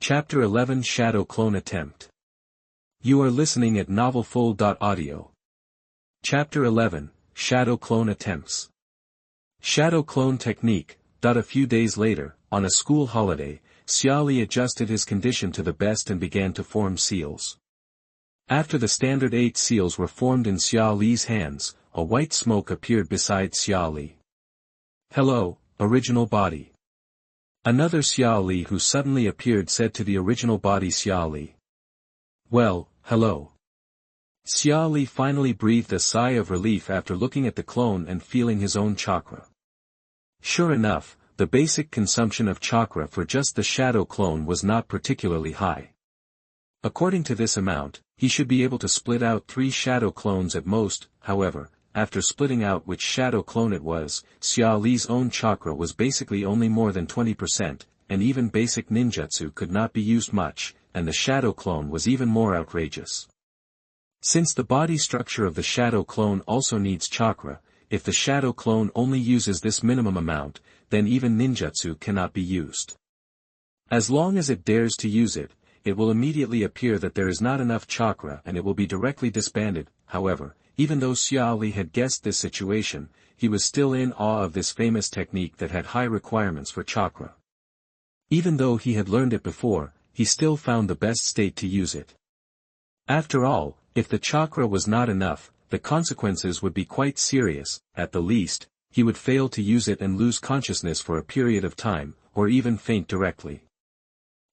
Chapter 11 Shadow Clone Attempt. You are listening at NovelFlow.audio. Chapter 11 Shadow Clone Attempts. Shadow Clone Technique. A few days later, on a school holiday, Xia Li adjusted his condition to the best and began to form seals. After the standard 8 seals were formed in Xia Li's hands, a white smoke appeared beside Xia Li. Hello, original body. Another Xia Li who suddenly appeared said to the original body Xia Li. Well, hello. Xia Li finally breathed a sigh of relief after looking at the clone and feeling his own chakra. Sure enough, the basic consumption of chakra for just the shadow clone was not particularly high. According to this amount, he should be able to split out 3 shadow clones at most. However, after splitting out which shadow clone it was, Xia Li's own chakra was basically only more than 20%, and even basic ninjutsu could not be used much, and the shadow clone was even more outrageous. Since the body structure of the shadow clone also needs chakra, if the shadow clone only uses this minimum amount, then even ninjutsu cannot be used. As long as it dares to use it, it will immediately appear that there is not enough chakra and it will be directly disbanded. However, even though Xia Li had guessed this situation, he was still in awe of this famous technique that had high requirements for chakra. Even though he had learned it before, he still found the best state to use it. After all, if the chakra was not enough, the consequences would be quite serious. At the least, he would fail to use it and lose consciousness for a period of time, or even faint directly.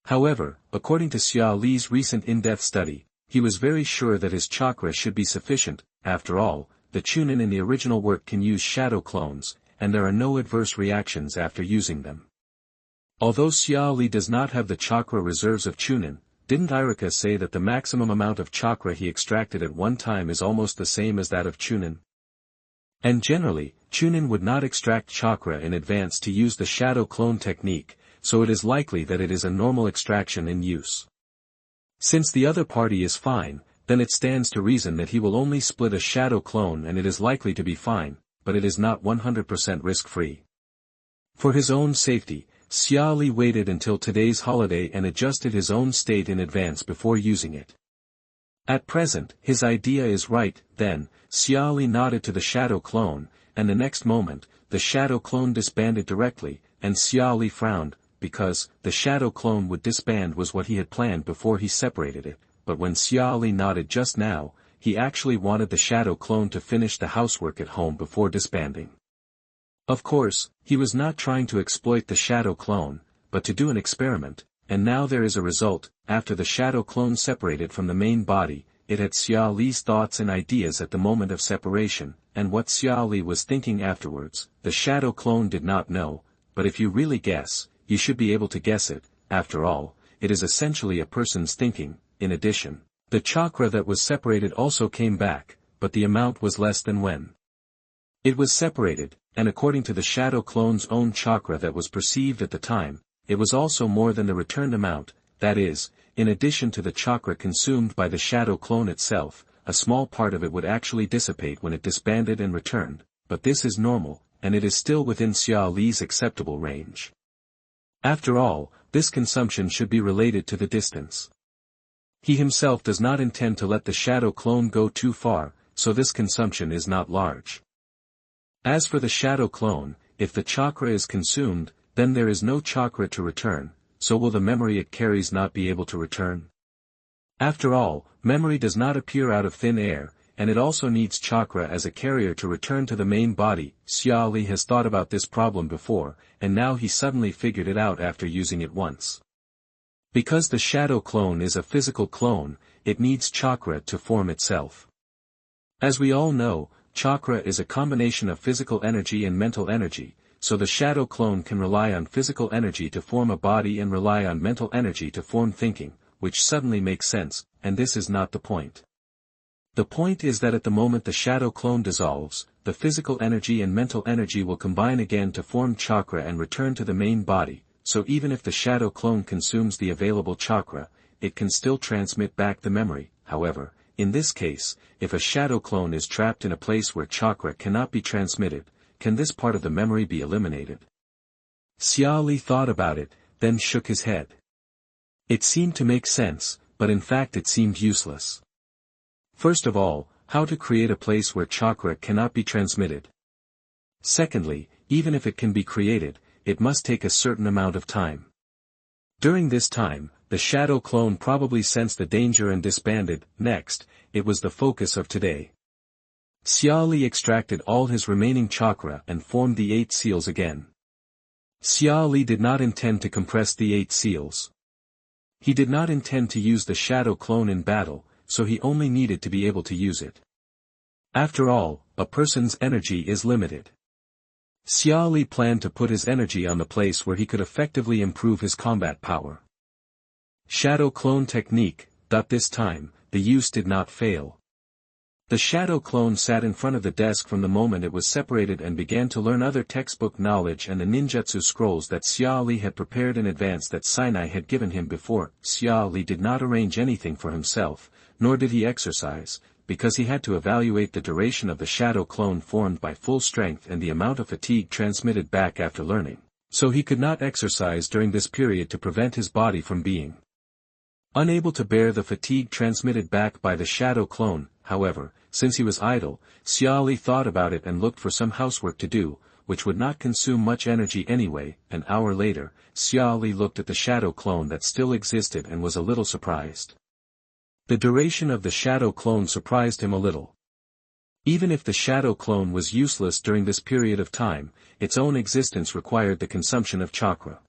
However, according to Xia Li's recent in-depth study, he was very sure that his chakra should be sufficient. After all, the Chunin in the original work can use shadow clones, and there are no adverse reactions after using them. Although Xia Li does not have the chakra reserves of Chunin, didn't Iruka say that the maximum amount of chakra he extracted at one time is almost the same as that of Chunin? And generally, Chunin would not extract chakra in advance to use the shadow clone technique, so it is likely that it is a normal extraction in use. Since the other party is fine, then it stands to reason that he will only split a shadow clone and it is likely to be fine, but it is not 100% risk-free. For his own safety, Xia Li waited until today's holiday and adjusted his own state in advance before using it. At present, his idea is right. Then, Xia Li nodded to the shadow clone, and the next moment, the shadow clone disbanded directly, and Xia Li frowned, because the shadow clone would disband was what he had planned before he separated it. But when Xia Li nodded just now, he actually wanted the shadow clone to finish the housework at home before disbanding. Of course, he was not trying to exploit the shadow clone, but to do an experiment, and now there is a result. After the shadow clone separated from the main body, it had Xia Li's thoughts and ideas at the moment of separation, and what Xia Li was thinking afterwards, the shadow clone did not know, but if you really guess, you should be able to guess it. After all, it is essentially a person's thinking. In addition, the chakra that was separated also came back, but the amount was less than when it was separated, and according to the shadow clone's own chakra that was perceived at the time, it was also more than the returned amount. That is, in addition to the chakra consumed by the shadow clone itself, a small part of it would actually dissipate when it disbanded and returned, but this is normal, and it is still within Xia Li's acceptable range. After all, this consumption should be related to the distance. He himself does not intend to let the shadow clone go too far, so this consumption is not large. As for the shadow clone, if the chakra is consumed, then there is no chakra to return, so will the memory it carries not be able to return? After all, memory does not appear out of thin air, and it also needs chakra as a carrier to return to the main body. Xia Li has thought about this problem before, and now he suddenly figured it out after using it once. Because the shadow clone is a physical clone, it needs chakra to form itself. As we all know, chakra is a combination of physical energy and mental energy, so the shadow clone can rely on physical energy to form a body and rely on mental energy to form thinking, which suddenly makes sense, and this is not the point. The point is that at the moment the shadow clone dissolves, the physical energy and mental energy will combine again to form chakra and return to the main body. So even if the shadow clone consumes the available chakra, it can still transmit back the memory. However, in this case, if a shadow clone is trapped in a place where chakra cannot be transmitted, can this part of the memory be eliminated? Xia Li thought about it, then shook his head. It seemed to make sense, but in fact it seemed useless. First of all, how to create a place where chakra cannot be transmitted. Secondly, even if it can be created, it must take a certain amount of time. During this time, the shadow clone probably sensed the danger and disbanded. Next, it was the focus of today. Xia Li extracted all his remaining chakra and formed the 8 seals again. Xia Li did not intend to compress the 8 seals. He did not intend to use the shadow clone in battle, so he only needed to be able to use it. After all, a person's energy is limited. Xia Li planned to put his energy on the place where he could effectively improve his combat power. Shadow clone technique. This time, the use did not fail. The shadow clone sat in front of the desk from the moment it was separated and began to learn other textbook knowledge and the ninjutsu scrolls that Xia Li had prepared in advance that Sinai had given him before. Xia Li did not arrange anything for himself, nor did he exercise, because he had to evaluate the duration of the shadow clone formed by full strength and the amount of fatigue transmitted back after learning, so he could not exercise during this period to prevent his body from being unable to bear the fatigue transmitted back by the shadow clone. However, since he was idle, Xia Li thought about it and looked for some housework to do, which would not consume much energy anyway. An hour later, Xia Li looked at the shadow clone that still existed and was a little surprised. The duration of the shadow clone surprised him a little. Even if the shadow clone was useless during this period of time, its own existence required the consumption of chakra.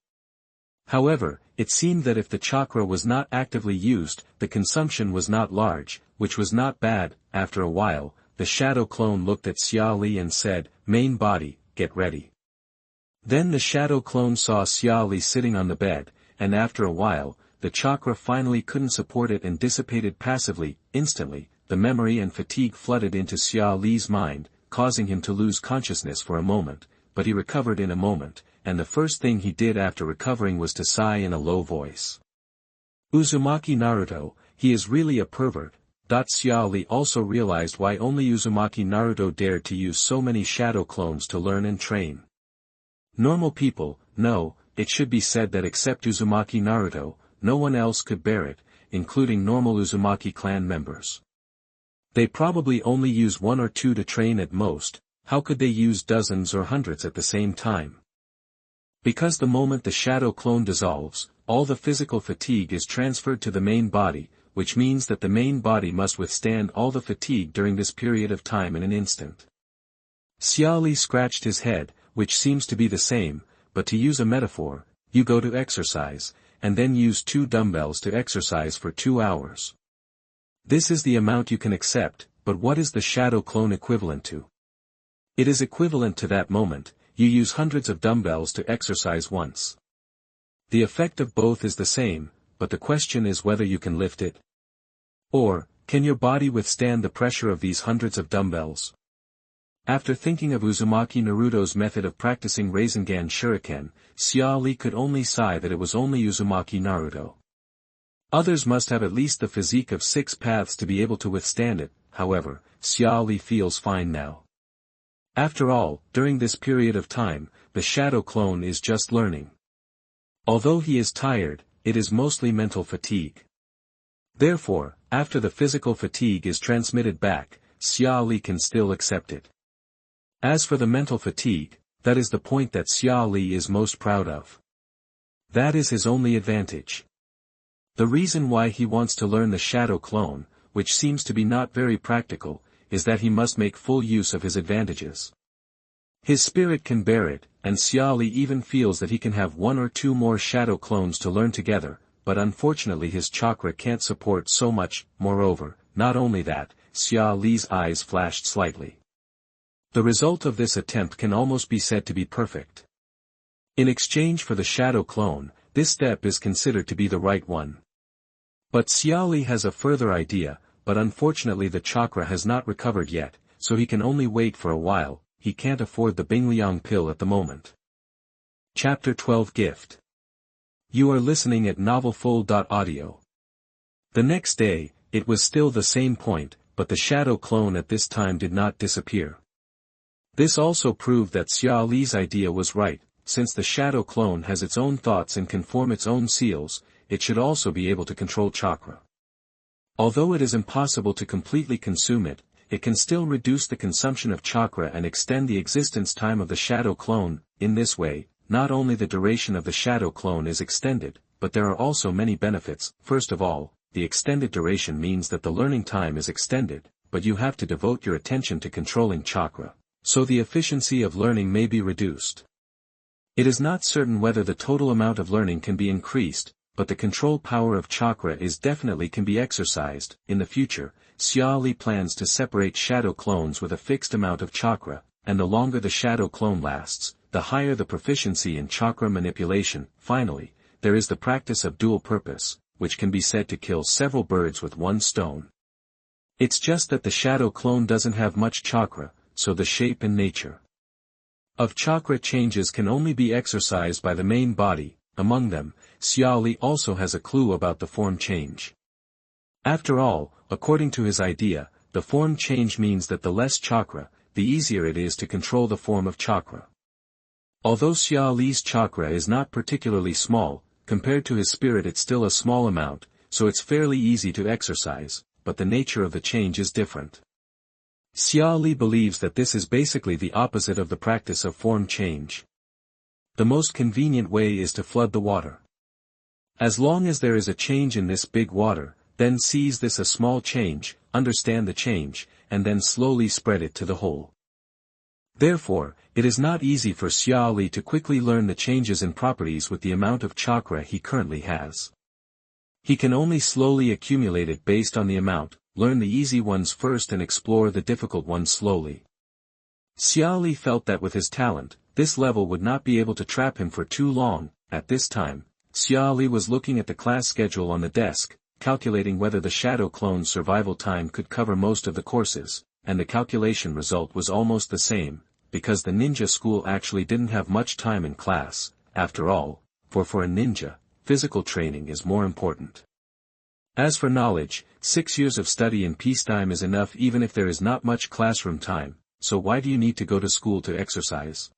However, it seemed that if the chakra was not actively used, the consumption was not large, which was not bad. After a while, the shadow clone looked at Xia Li and said, "Main body, get ready." Then the shadow clone saw Xia Li sitting on the bed, and after a while, the chakra finally couldn't support it and dissipated passively. Instantly, the memory and fatigue flooded into Xia Li's mind, causing him to lose consciousness for a moment, but he recovered in a moment, and the first thing he did after recovering was to sigh in a low voice. Uzumaki Naruto, he is really a pervert. Xia Li also realized why only Uzumaki Naruto dared to use so many shadow clones to learn and train. Normal people, no, it should be said that except Uzumaki Naruto, no one else could bear it, including normal Uzumaki clan members. They probably only use 1 or 2 to train at most. How could they use dozens or hundreds at the same time? Because the moment the shadow clone dissolves, all the physical fatigue is transferred to the main body, which means that the main body must withstand all the fatigue during this period of time in an instant. Xia Li scratched his head, which seems to be the same, but to use a metaphor, you go to exercise, and then use 2 dumbbells to exercise for 2 hours. This is the amount you can accept, but what is the shadow clone equivalent to? It is equivalent to that moment, you use hundreds of dumbbells to exercise once. The effect of both is the same, but the question is whether you can lift it. Or, can your body withstand the pressure of these hundreds of dumbbells? After thinking of Uzumaki Naruto's method of practicing Rasengan Shuriken, Xia Li could only sigh that it was only Uzumaki Naruto. Others must have at least the physique of 6 paths to be able to withstand it. However, Xia Li feels fine now. After all, during this period of time, the shadow clone is just learning. Although he is tired, it is mostly mental fatigue. Therefore, after the physical fatigue is transmitted back, Xia Li can still accept it. As for the mental fatigue, that is the point that Xia Li is most proud of. That is his only advantage. The reason why he wants to learn the shadow clone, which seems to be not very practical, is that he must make full use of his advantages. His spirit can bear it, and Xia Li even feels that he can have 1 or 2 more shadow clones to learn together, but unfortunately his chakra can't support so much. Moreover, not only that, Xia Li's eyes flashed slightly. The result of this attempt can almost be said to be perfect. In exchange for the shadow clone, this step is considered to be the right one. But Xia Li has a further idea, but unfortunately the chakra has not recovered yet, so he can only wait for a while. He can't afford the Bingliang pill at the moment. Chapter 12 Gift. You are listening at NovelFlow.audio. The next day, it was still the same point, but the shadow clone at this time did not disappear. This also proved that Xia Li's idea was right, since the shadow clone has its own thoughts and can form its own seals. it should also be able to control chakra. Although it is impossible to completely consume it, it can still reduce the consumption of chakra and extend the existence time of the shadow clone. In this way, not only the duration of the shadow clone is extended, but there are also many benefits. First of all, the extended duration means that the learning time is extended, but you have to devote your attention to controlling chakra, so the efficiency of learning may be reduced. It is not certain whether the total amount of learning can be increased, but the control power of chakra can be exercised. In the future, Xia Li plans to separate shadow clones with a fixed amount of chakra, and the longer the shadow clone lasts, the higher the proficiency in chakra manipulation. Finally, there is the practice of dual purpose, which can be said to kill several birds with one stone. It's just that the shadow clone doesn't have much chakra, so the shape and nature of chakra changes can only be exercised by the main body. Among them, Xia Li also has a clue about the form change. After all, according to his idea, the form change means that the less chakra, the easier it is to control the form of chakra. Although Xia Li's chakra is not particularly small, compared to his spirit it's still a small amount, so it's fairly easy to exercise, but the nature of the change is different. Xia Li believes that this is basically the opposite of the practice of form change. The most convenient way is to flood the water. As long as there is a change in this big water, then seize this a small change, understand the change, and then slowly spread it to the whole. Therefore, it is not easy for Xia Li to quickly learn the changes in properties with the amount of chakra he currently has. He can only slowly accumulate it based on the amount, learn the easy ones first and explore the difficult ones slowly. Xia Li felt that with his talent, this level would not be able to trap him for too long. At this time, Xia Li was looking at the class schedule on the desk, calculating whether the shadow clone's survival time could cover most of the courses, and the calculation result was almost the same, because the ninja school actually didn't have much time in class. After all, for a ninja, physical training is more important. As for knowledge, 6 years of study in peacetime is enough even if there is not much classroom time, so why do you need to go to school to exercise?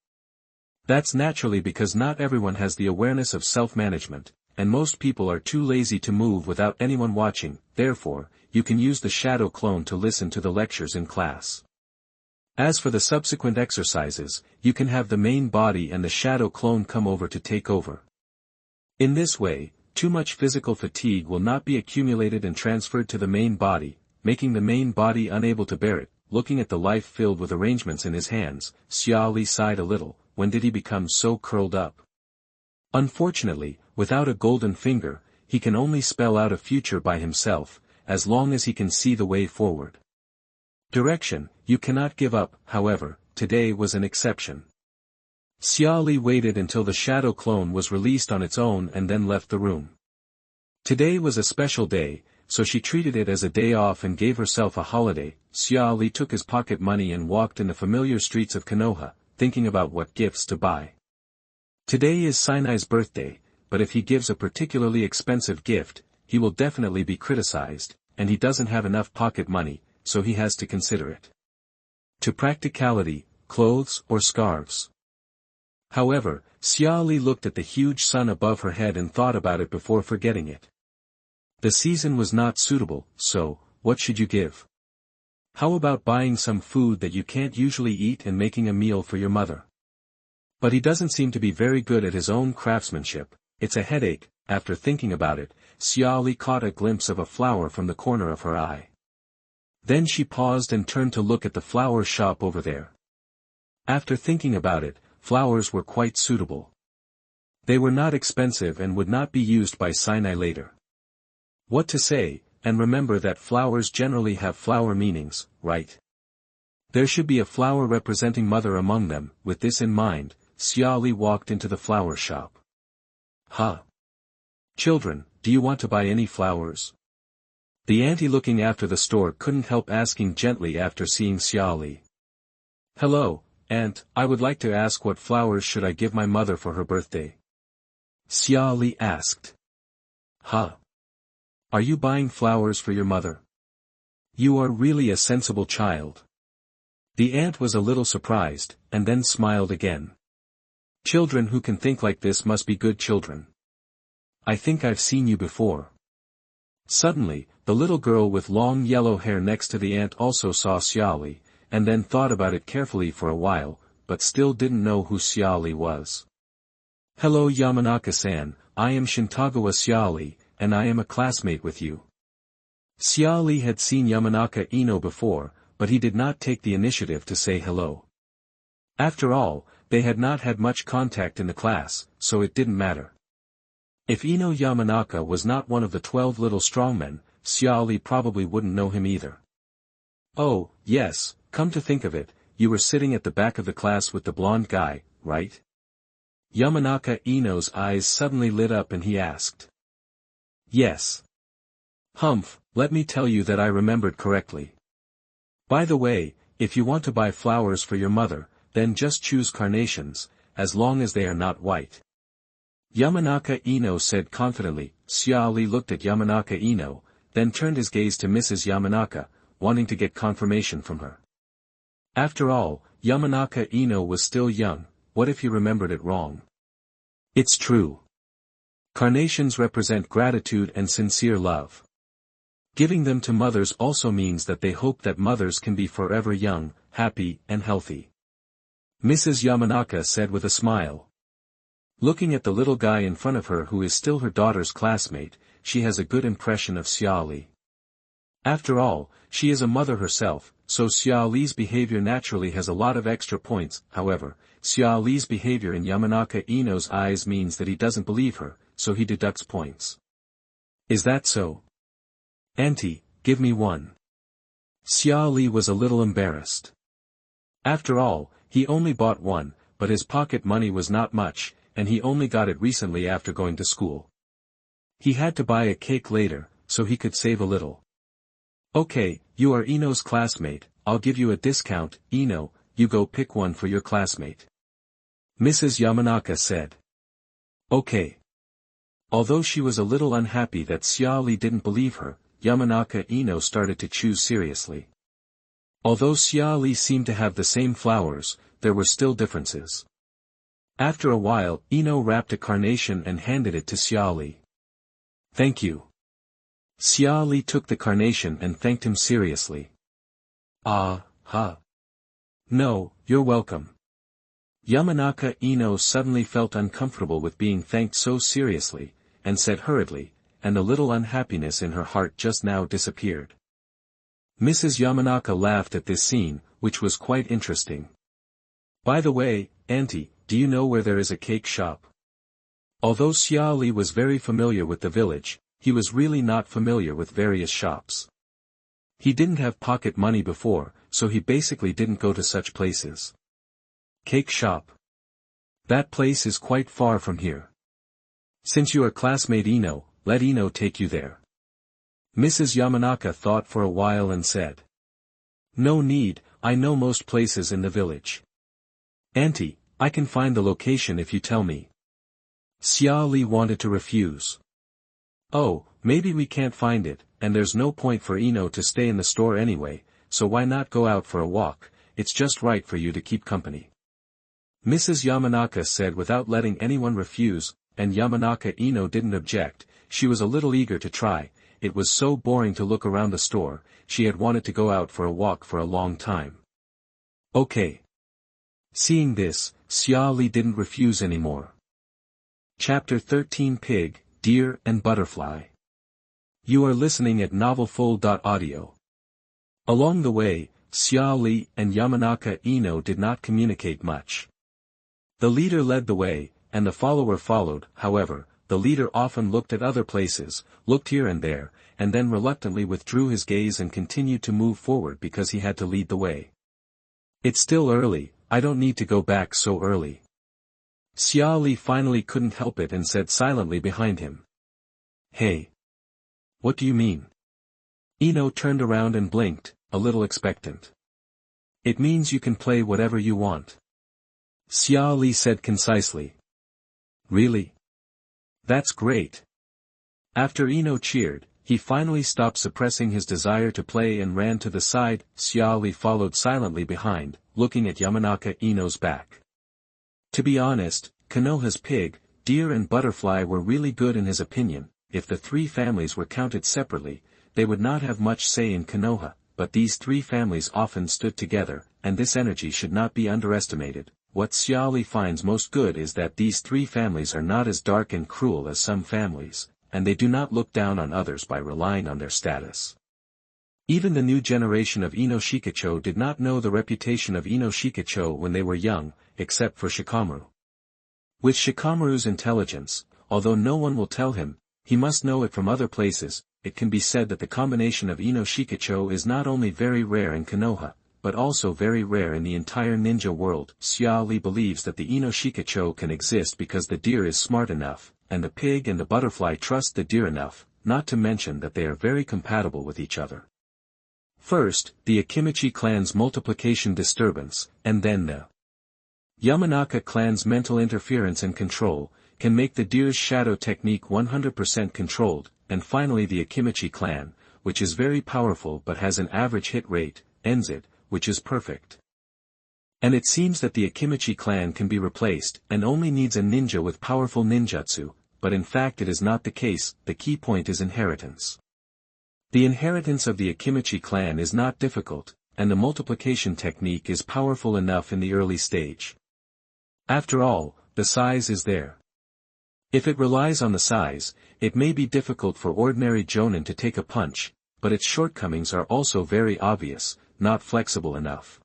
That's naturally because not everyone has the awareness of self-management, and most people are too lazy to move without anyone watching. Therefore, you can use the shadow clone to listen to the lectures in class. As for the subsequent exercises, you can have the main body and the shadow clone come over to take over. In this way, too much physical fatigue will not be accumulated and transferred to the main body, making the main body unable to bear it. Looking at the life filled with arrangements in his hands, Xia Li sighed a little. When did he become so curled up? Unfortunately, without a golden finger, he can only spell out a future by himself, as long as he can see the way forward. Direction, you cannot give up. However, today was an exception. Xia Li waited until the shadow clone was released on its own and then left the room. Today was a special day, so she treated it as a day off and gave herself a holiday. Xia Li took his pocket money and walked in the familiar streets of Konoha, thinking about what gifts to buy. Today is Sinai's birthday, but if he gives a particularly expensive gift, he will definitely be criticized, and he doesn't have enough pocket money, so he has to consider it. To practicality, clothes or scarves. However, Xia Li looked at the huge sun above her head and thought about it before forgetting it. The season was not suitable, so, what should you give? How about buying some food that you can't usually eat and making a meal for your mother? But he doesn't seem to be very good at his own craftsmanship. It's a headache. After thinking about it, Xia Li caught a glimpse of a flower from the corner of her eye. Then she paused and turned to look at the flower shop over there. After thinking about it, flowers were quite suitable. They were not expensive and would not be used by Sinai later. What to say? And remember that flowers generally have flower meanings, right? There should be a flower representing mother among them. With this in mind, Xia Li walked into the flower shop. Children, do you want to buy any flowers? The auntie looking after the store couldn't help asking gently after seeing Xia Li. Hello, aunt, I would like to ask what flowers should I give my mother for her birthday? Xia Li asked. Are you buying flowers for your mother? You are really a sensible child. The aunt was a little surprised, and then smiled again. Children who can think like this must be good children. I think I've seen you before. Suddenly, the little girl with long yellow hair next to the ant also saw Xia Li, and then thought about it carefully for a while, but still didn't know who Xia Li was. Hello Yamanaka-san, I am Shintagawa Xia Li, and I am a classmate with you. Xia Li had seen Yamanaka Ino before, but he did not take the initiative to say hello. After all, they had not had much contact in the class, so it didn't matter. If Ino Yamanaka was not one of the 12 little strongmen, Xia Li probably wouldn't know him either. Oh, yes, come to think of it, you were sitting at the back of the class with the blonde guy, right? Yamanaka Ino's eyes suddenly lit up and he asked. Yes. Humph, let me tell you that I remembered correctly. By the way, if you want to buy flowers for your mother, then just choose carnations, as long as they are not white. Yamanaka Ino said confidently. Xia Li looked at Yamanaka Ino, then turned his gaze to Mrs. Yamanaka, wanting to get confirmation from her. After all, Yamanaka Ino was still young, what if he remembered it wrong? It's true. Carnations represent gratitude and sincere love. Giving them to mothers also means that they hope that mothers can be forever young, happy, and healthy. Mrs. Yamanaka said with a smile. Looking at the little guy in front of her who is still her daughter's classmate, she has a good impression of Xia Li. After all, she is a mother herself, so Xia Li's behavior naturally has a lot of extra points. However, Xia Li's behavior in Yamanaka Ino's eyes means that he doesn't believe her, so he deducts points. Is that so? Auntie, give me one. Xia Li was a little embarrassed. After all, he only bought one, but his pocket money was not much, and he only got it recently after going to school. He had to buy a cake later, so he could save a little. Okay, you are Ino's classmate, I'll give you a discount. Ino, you go pick one for your classmate. Mrs. Yamanaka said. Okay. Although she was a little unhappy that Xia Li didn't believe her, Yamanaka Ino started to choose seriously. Although Xia Li seemed to have the same flowers, there were still differences. After a while, Ino wrapped a carnation and handed it to Xia Li. Thank you. Xia Li took the carnation and thanked him seriously. Ah, ha. No, you're welcome. Yamanaka Ino suddenly felt uncomfortable with being thanked so seriously, and said hurriedly, and a little unhappiness in her heart just now disappeared. Mrs. Yamanaka laughed at this scene, which was quite interesting. By the way, Auntie, do you know where there is a cake shop? Although Xia Li was very familiar with the village, he was really not familiar with various shops. He didn't have pocket money before, so he basically didn't go to such places. Cake shop. That place is quite far from here. Since you are classmate Ino, let Ino take you there. Mrs. Yamanaka thought for a while and said. No need, I know most places in the village. Auntie, I can find the location if you tell me. Xia Li wanted to refuse. Oh, maybe we can't find it, and there's no point for Ino to stay in the store anyway, so why not go out for a walk, it's just right for you to keep company. Mrs. Yamanaka said without letting anyone refuse, and Yamanaka Ino didn't object. She was a little eager to try, it was so boring to look around the store, she had wanted to go out for a walk for a long time. Okay. Seeing this, Xia Li didn't refuse anymore. Chapter 13 Pig, Deer and Butterfly. You are listening at NovelFlow.audio. Along the way, Xia Li and Yamanaka Ino did not communicate much. The leader led the way, and the follower followed. However, the leader often looked at other places, looked here and there, and then reluctantly withdrew his gaze and continued to move forward because he had to lead the way. It's still early, I don't need to go back so early. Xia Li finally couldn't help it and said silently behind him. Hey. What do you mean? Ino turned around and blinked, a little expectant. It means you can play whatever you want. Xia Li said concisely. Really? That's great. After Ino cheered, he finally stopped suppressing his desire to play and ran to the side. Xia Li followed silently behind, looking at Yamanaka Ino's back. To be honest, Konoha's pig, Deer and Butterfly were really good in his opinion. If the three families were counted separately, they would not have much say in Konoha, but these three families often stood together, and this energy should not be underestimated. What Xia Li finds most good is that these three families are not as dark and cruel as some families, and they do not look down on others by relying on their status. Even the new generation of Ino Shikacho did not know the reputation of Ino Shikacho when they were young, except for Shikamaru. With Shikamaru's intelligence, although no one will tell him, he must know it from other places. It can be said that the combination of Ino Shikacho is not only very rare in Konoha, but also very rare in the entire ninja world. Xia Li believes that the Ino Shikacho can exist because the deer is smart enough, and the pig and the butterfly trust the deer enough, not to mention that they are very compatible with each other. First, the Akimichi clan's multiplication disturbance, and then the Yamanaka clan's mental interference and control, can make the deer's shadow technique 100% controlled, and finally the Akimichi clan, which is very powerful but has an average hit rate, ends it, which is perfect. And it seems that the Akimichi clan can be replaced, and only needs a ninja with powerful ninjutsu, but in fact it is not the case. The key point is inheritance. The inheritance of the Akimichi clan is not difficult, and the multiplication technique is powerful enough in the early stage. After all, the size is there. If it relies on the size, it may be difficult for ordinary jonin to take a punch, but its shortcomings are also very obvious, not flexible enough.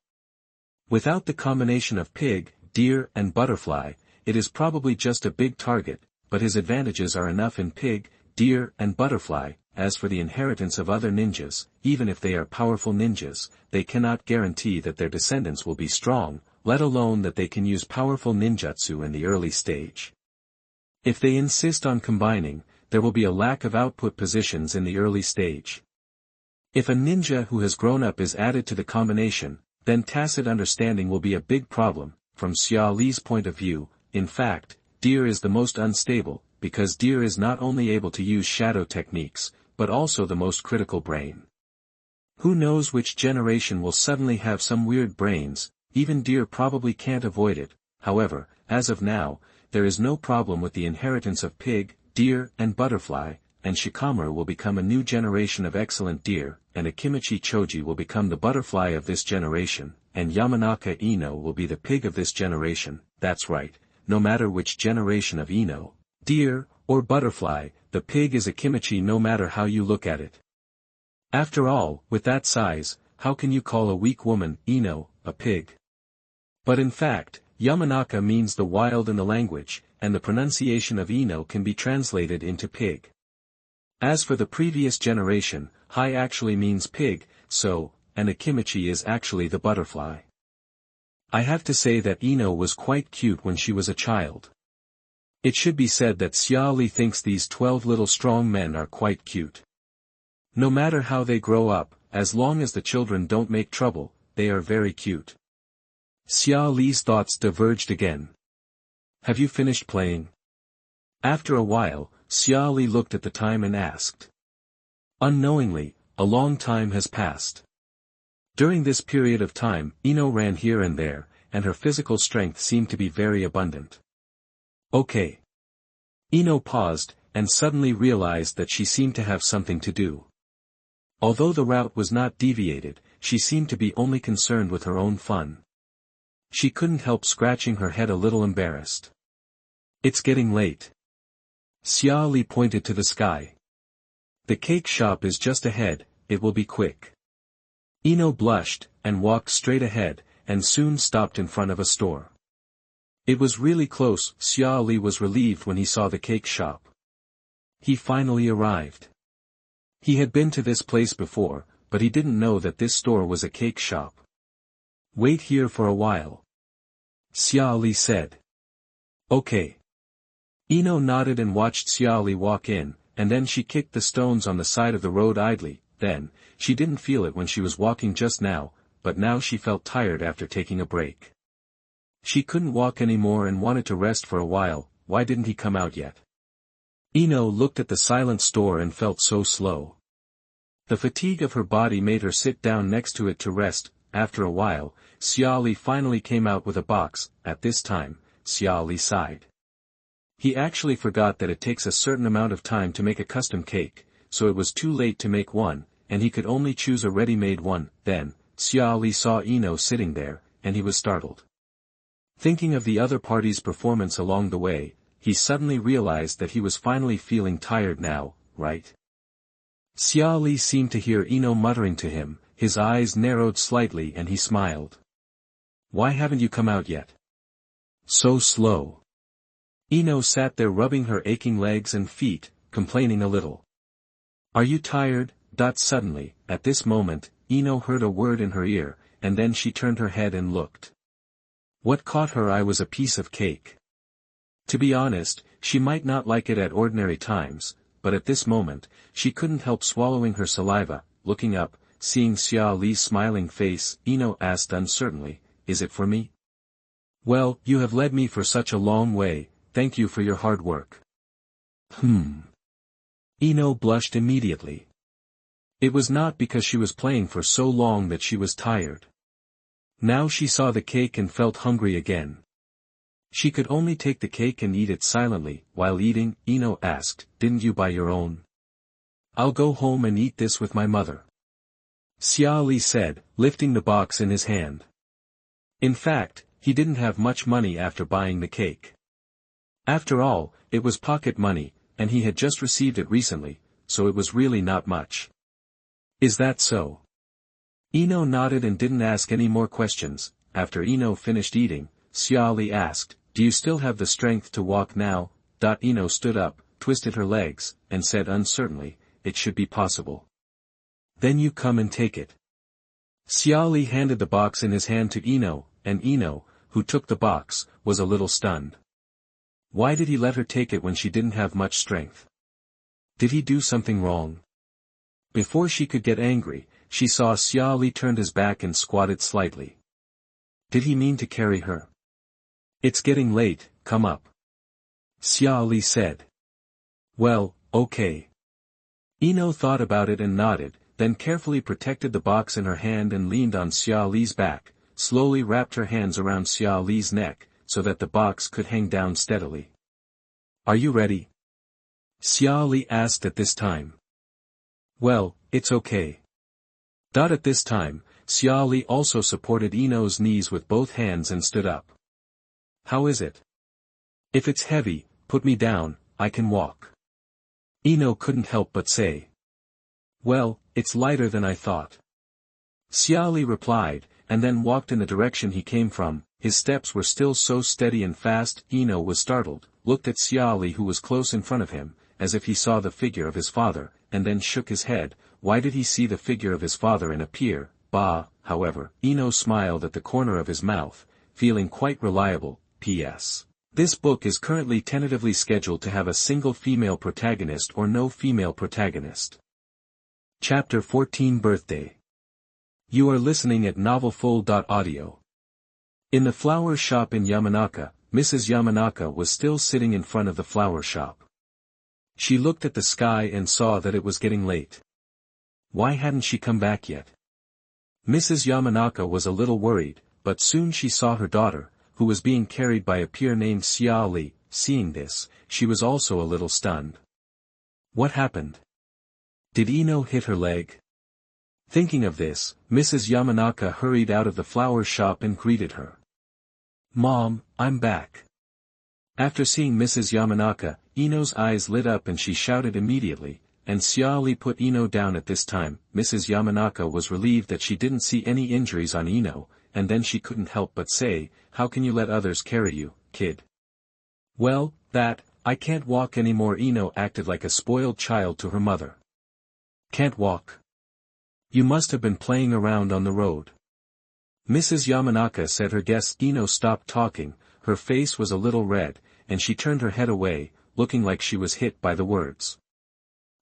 Without the combination of pig, deer and butterfly, it is probably just a big target, but his advantages are enough in pig, deer and butterfly. As for the inheritance of other ninjas, even if they are powerful ninjas, they cannot guarantee that their descendants will be strong, let alone that they can use powerful ninjutsu in the early stage. If they insist on combining, there will be a lack of output positions in the early stage. If a ninja who has grown up is added to the combination, then tacit understanding will be a big problem. From Xia Li's point of view, in fact, deer is the most unstable, because deer is not only able to use shadow techniques, but also the most critical brain. Who knows which generation will suddenly have some weird brains? Even deer probably can't avoid it. However, as of now, there is no problem with the inheritance of pig, deer and butterfly, and Shikamaru will become a new generation of excellent deer, and Akimichi Choji will become the butterfly of this generation, and Yamanaka Ino will be the pig of this generation. That's right, no matter which generation of Ino, deer, or butterfly, the pig is Akimichi no matter how you look at it. After all, with that size, how can you call a weak woman, Ino, a pig? But in fact, Yamanaka means the wild in the language, and the pronunciation of Ino can be translated into pig. As for the previous generation, Hai actually means pig, so, and Akimichi is actually the butterfly. I have to say that Ino was quite cute when she was a child. It should be said that Xia Li thinks these 12 little strong men are quite cute. No matter how they grow up, as long as the children don't make trouble, they are very cute. Xia Li's thoughts diverged again. Have you finished playing? After a while, Xia Li looked at the time and asked. Unknowingly, a long time has passed. During this period of time, Ino ran here and there, and her physical strength seemed to be very abundant. Okay. Ino paused, and suddenly realized that she seemed to have something to do. Although the route was not deviated, she seemed to be only concerned with her own fun. She couldn't help scratching her head a little embarrassed. It's getting late. Xia Li pointed to the sky. The cake shop is just ahead, it will be quick. Ino blushed, and walked straight ahead, and soon stopped in front of a store. It was really close. Xia Li was relieved when he saw the cake shop. He finally arrived. He had been to this place before, but he didn't know that this store was a cake shop. Wait here for a while. Xia Li said. Okay. Ino nodded and watched Xia Li walk in, and then she kicked the stones on the side of the road idly. Then, she didn't feel it when she was walking just now, but now she felt tired after taking a break. She couldn't walk anymore and wanted to rest for a while. Why didn't he come out yet? Ino looked at the silent store and felt so slow. The fatigue of her body made her sit down next to it to rest. After a while, Xia Li finally came out with a box. At this time, Xia Li sighed. He actually forgot that it takes a certain amount of time to make a custom cake, so it was too late to make one, and he could only choose a ready-made one. Then, Xia Li saw Ino sitting there, and he was startled. Thinking of the other party's performance along the way, he suddenly realized that he was finally feeling tired now, right? Xia Li seemed to hear Ino muttering to him, his eyes narrowed slightly and he smiled. Why haven't you come out yet? So slow. Ino sat there rubbing her aching legs and feet, complaining a little. Are you tired? Suddenly, at this moment, Ino heard a word in her ear, and then she turned her head and looked. What caught her eye was a piece of cake. To be honest, she might not like it at ordinary times, but at this moment, she couldn't help swallowing her saliva. Looking up, seeing Xia Li's smiling face, Ino asked uncertainly, Is it for me? Well, you have led me for such a long way, thank you for your hard work. Ino blushed immediately. It was not because she was playing for so long that she was tired. Now she saw the cake and felt hungry again. She could only take the cake and eat it silently. While eating, Ino asked, Didn't you buy your own? I'll go home and eat this with my mother. Xia Li said, lifting the box in his hand. In fact, he didn't have much money after buying the cake. After all, it was pocket money, and he had just received it recently, so it was really not much. Is that so? Ino nodded and didn't ask any more questions. After Ino finished eating, Xia Li asked, Do you still have the strength to walk now? Ino stood up, twisted her legs, and said uncertainly, It should be possible. Then you come and take it. Xia Li handed the box in his hand to Ino, and Ino, who took the box, was a little stunned. Why did he let her take it when she didn't have much strength? Did he do something wrong? Before she could get angry, she saw Xia Li turned his back and squatted slightly. Did he mean to carry her? It's getting late, come up. Xia Li said. Well, okay. Ino thought about it and nodded, then carefully protected the box in her hand and leaned on Xia Li's back, slowly wrapped her hands around Xia Li's neck, so that the box could hang down steadily. Are you ready? Xia Li asked at this time. Well, it's okay. At this time, Xia Li also supported Ino's knees with both hands and stood up. How is it? If it's heavy, put me down, I can walk. Ino couldn't help but say. Well, it's lighter than I thought. Xia Li replied, and then walked in the direction he came from. His steps were still so steady and fast. Ino was startled, looked at Xia Li who was close in front of him, as if he saw the figure of his father, and then shook his head. Why did he see the figure of his father in a pier? However, Ino smiled at the corner of his mouth, feeling quite reliable. P.S. This book is currently tentatively scheduled to have a single female protagonist or no female protagonist. Chapter 14 Birthday. You are listening at NovelFlow.audio. In the flower shop in Yamanaka, Mrs. Yamanaka was still sitting in front of the flower shop. She looked at the sky and saw that it was getting late. Why hadn't she come back yet? Mrs. Yamanaka was a little worried, but soon she saw her daughter, who was being carried by a peer named Xia Li. Seeing this, she was also a little stunned. What happened? Did Ino hit her leg? Thinking of this, Mrs. Yamanaka hurried out of the flower shop and greeted her. Mom, I'm back. After seeing Mrs. Yamanaka, Ino's eyes lit up and she shouted immediately, and Xia Li put Ino down at this time. Mrs. Yamanaka was relieved that she didn't see any injuries on Ino, and then she couldn't help but say, How can you let others carry you, kid? Well, I can't walk anymore. Ino acted like a spoiled child to her mother. Can't walk? You must have been playing around on the road. Mrs. Yamanaka said. Her guest Ino stopped talking, her face was a little red, and she turned her head away, looking like she was hit by the words.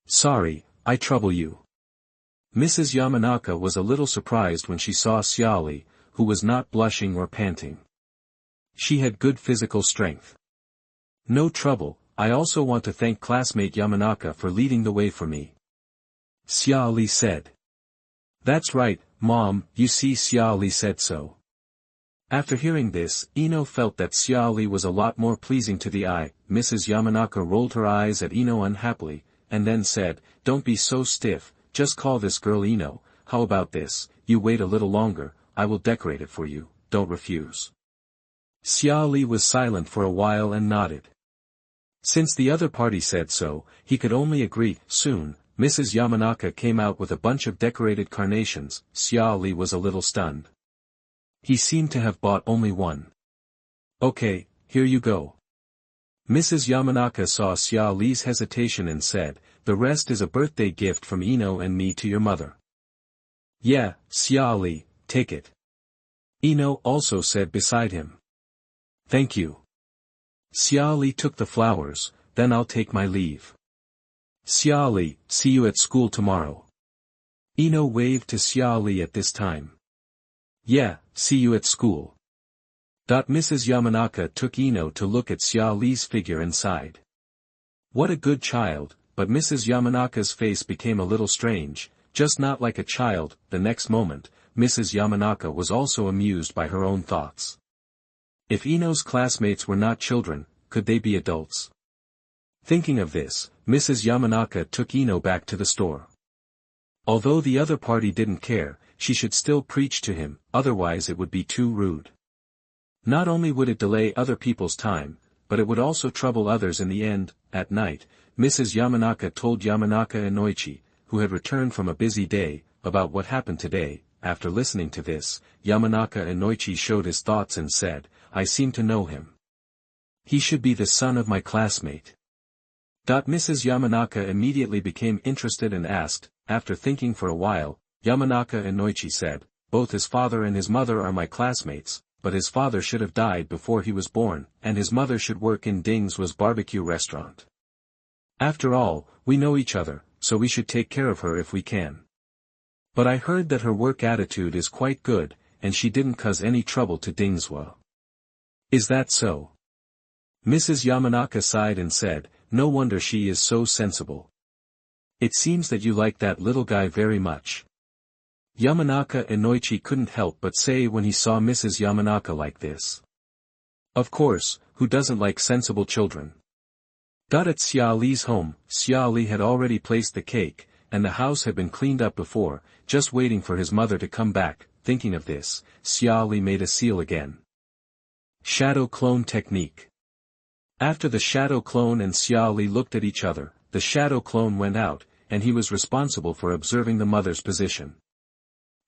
Sorry, I trouble you. Mrs. Yamanaka was a little surprised when she saw Xia Li, who was not blushing or panting. She had good physical strength. No trouble. I also want to thank classmate Yamanaka for leading the way for me. Xia Li said. That's right, Mom, you see Xia Li said so. After hearing this, Ino felt that Xia Li was a lot more pleasing to the eye. Mrs. Yamanaka rolled her eyes at Ino unhappily, and then said, "Don't be so stiff, just call this girl Ino. How about this, you wait a little longer, I will decorate it for you, don't refuse." Xia Li was silent for a while and nodded. Since the other party said so, he could only agree. Soon, Mrs. Yamanaka came out with a bunch of decorated carnations. Xia Li was a little stunned. He seemed to have bought only one. "Okay, here you go." Mrs. Yamanaka saw Xia Li's hesitation and said, "The rest is a birthday gift from Ino and me to your mother." "Yeah, Xia Li, take it." Ino also said beside him. "Thank you." Xia Li took the flowers, "Then I'll take my leave." "Xia Li, see you at school tomorrow." Ino waved to Xia Li at this time. "Yeah, see you at school." Mrs. Yamanaka took Ino to look at Xia Li's figure and sighed. What a good child, but Mrs. Yamanaka's face became a little strange, just not like a child. The next moment, Mrs. Yamanaka was also amused by her own thoughts. If Ino's classmates were not children, could they be adults? Thinking of this, Mrs. Yamanaka took Ino back to the store. Although the other party didn't care, she should still preach to him, otherwise it would be too rude. Not only would it delay other people's time, but it would also trouble others in the end. At night, Mrs. Yamanaka told Yamanaka and Noichi, who had returned from a busy day, about what happened today. After listening to this, Yamanaka and Noichi showed his thoughts and said, "I seem to know him. He should be the son of my classmate." Mrs. Yamanaka immediately became interested and asked. After thinking for a while, Yamanaka and Noichi said, "Both his father and his mother are my classmates, but his father should have died before he was born, and his mother should work in Ding's barbecue restaurant. After all, we know each other, so we should take care of her if we can. But I heard that her work attitude is quite good, and she didn't cause any trouble to Dingswa. Is that so?" Mrs. Yamanaka sighed and said, "No wonder she is so sensible. It seems that you like that little guy very much." Yamanaka and Noichi couldn't help but say when he saw Mrs. Yamanaka like this. Of course, who doesn't like sensible children? At Xia Li's home, Xia Li had already placed the cake, and the house had been cleaned up before, just waiting for his mother to come back. Thinking of this, Xia Li made a seal again. Shadow Clone Technique. After the shadow clone and Xia Li looked at each other, the shadow clone went out, and he was responsible for observing the mother's position.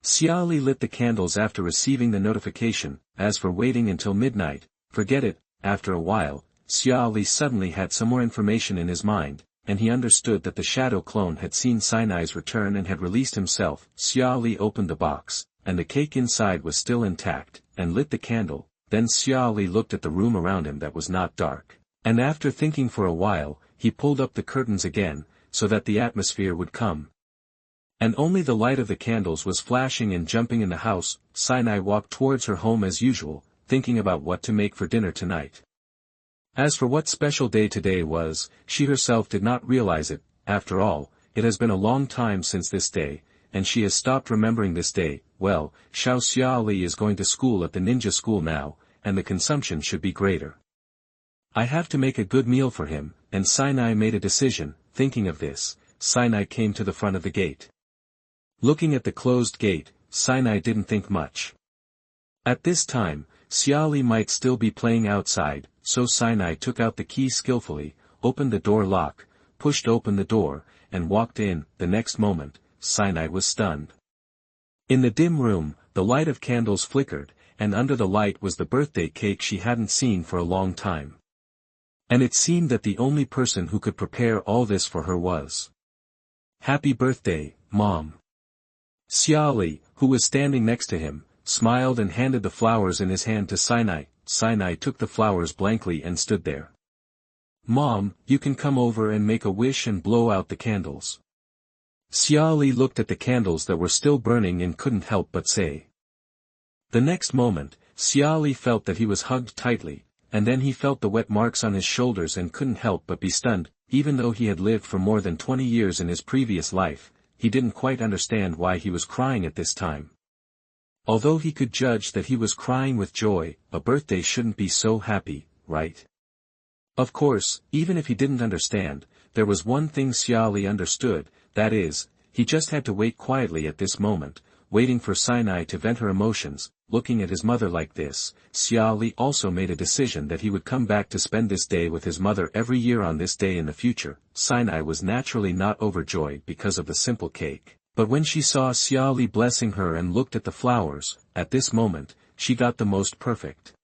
Xia Li lit the candles after receiving the notification. As for waiting until midnight, forget it. After a while, Xia Li suddenly had some more information in his mind, and he understood that the shadow clone had seen Sinai's return and had released himself. Xia Li opened the box, and the cake inside was still intact, and lit the candle. Then Xia Li looked at the room around him that was not dark, and after thinking for a while, he pulled up the curtains again, so that the atmosphere would come. And only the light of the candles was flashing and jumping in the house. Sinai walked towards her home as usual, thinking about what to make for dinner tonight. As for what special day today was, she herself did not realize it. After all, it has been a long time since this day, and she has stopped remembering this day. Well, Xia Li is going to school at the ninja school now, and the consumption should be greater. I have to make a good meal for him, and Sinai made a decision. Thinking of this, Sinai came to the front of the gate. Looking at the closed gate, Sinai didn't think much. At this time, Xia Li might still be playing outside, so Sinai took out the key skillfully, opened the door lock, pushed open the door, and walked in. The next moment, Sinai was stunned. In the dim room, the light of candles flickered, and under the light was the birthday cake she hadn't seen for a long time. And it seemed that the only person who could prepare all this for her was. "Happy birthday, Mom." Xia Li, who was standing next to him, smiled and handed the flowers in his hand to Sinai. Sinai took the flowers blankly and stood there. "Mom, you can come over and make a wish and blow out the candles." Xia Li looked at the candles that were still burning and couldn't help but say. The next moment, Xia Li felt that he was hugged tightly, and then he felt the wet marks on his shoulders and couldn't help but be stunned. Even though he had lived for more than 20 years in his previous life, he didn't quite understand why he was crying at this time. Although he could judge that he was crying with joy, a birthday shouldn't be so happy, right? Of course, even if he didn't understand, there was one thing Xia Li understood, that is, he just had to wait quietly at this moment, waiting for Sinai to vent her emotions. Looking at his mother like this, Xia Li also made a decision that he would come back to spend this day with his mother every year on this day in the future. Sinai was naturally not overjoyed because of the simple cake, but when she saw Xia Li blessing her and looked at the flowers, at this moment, she got the most perfect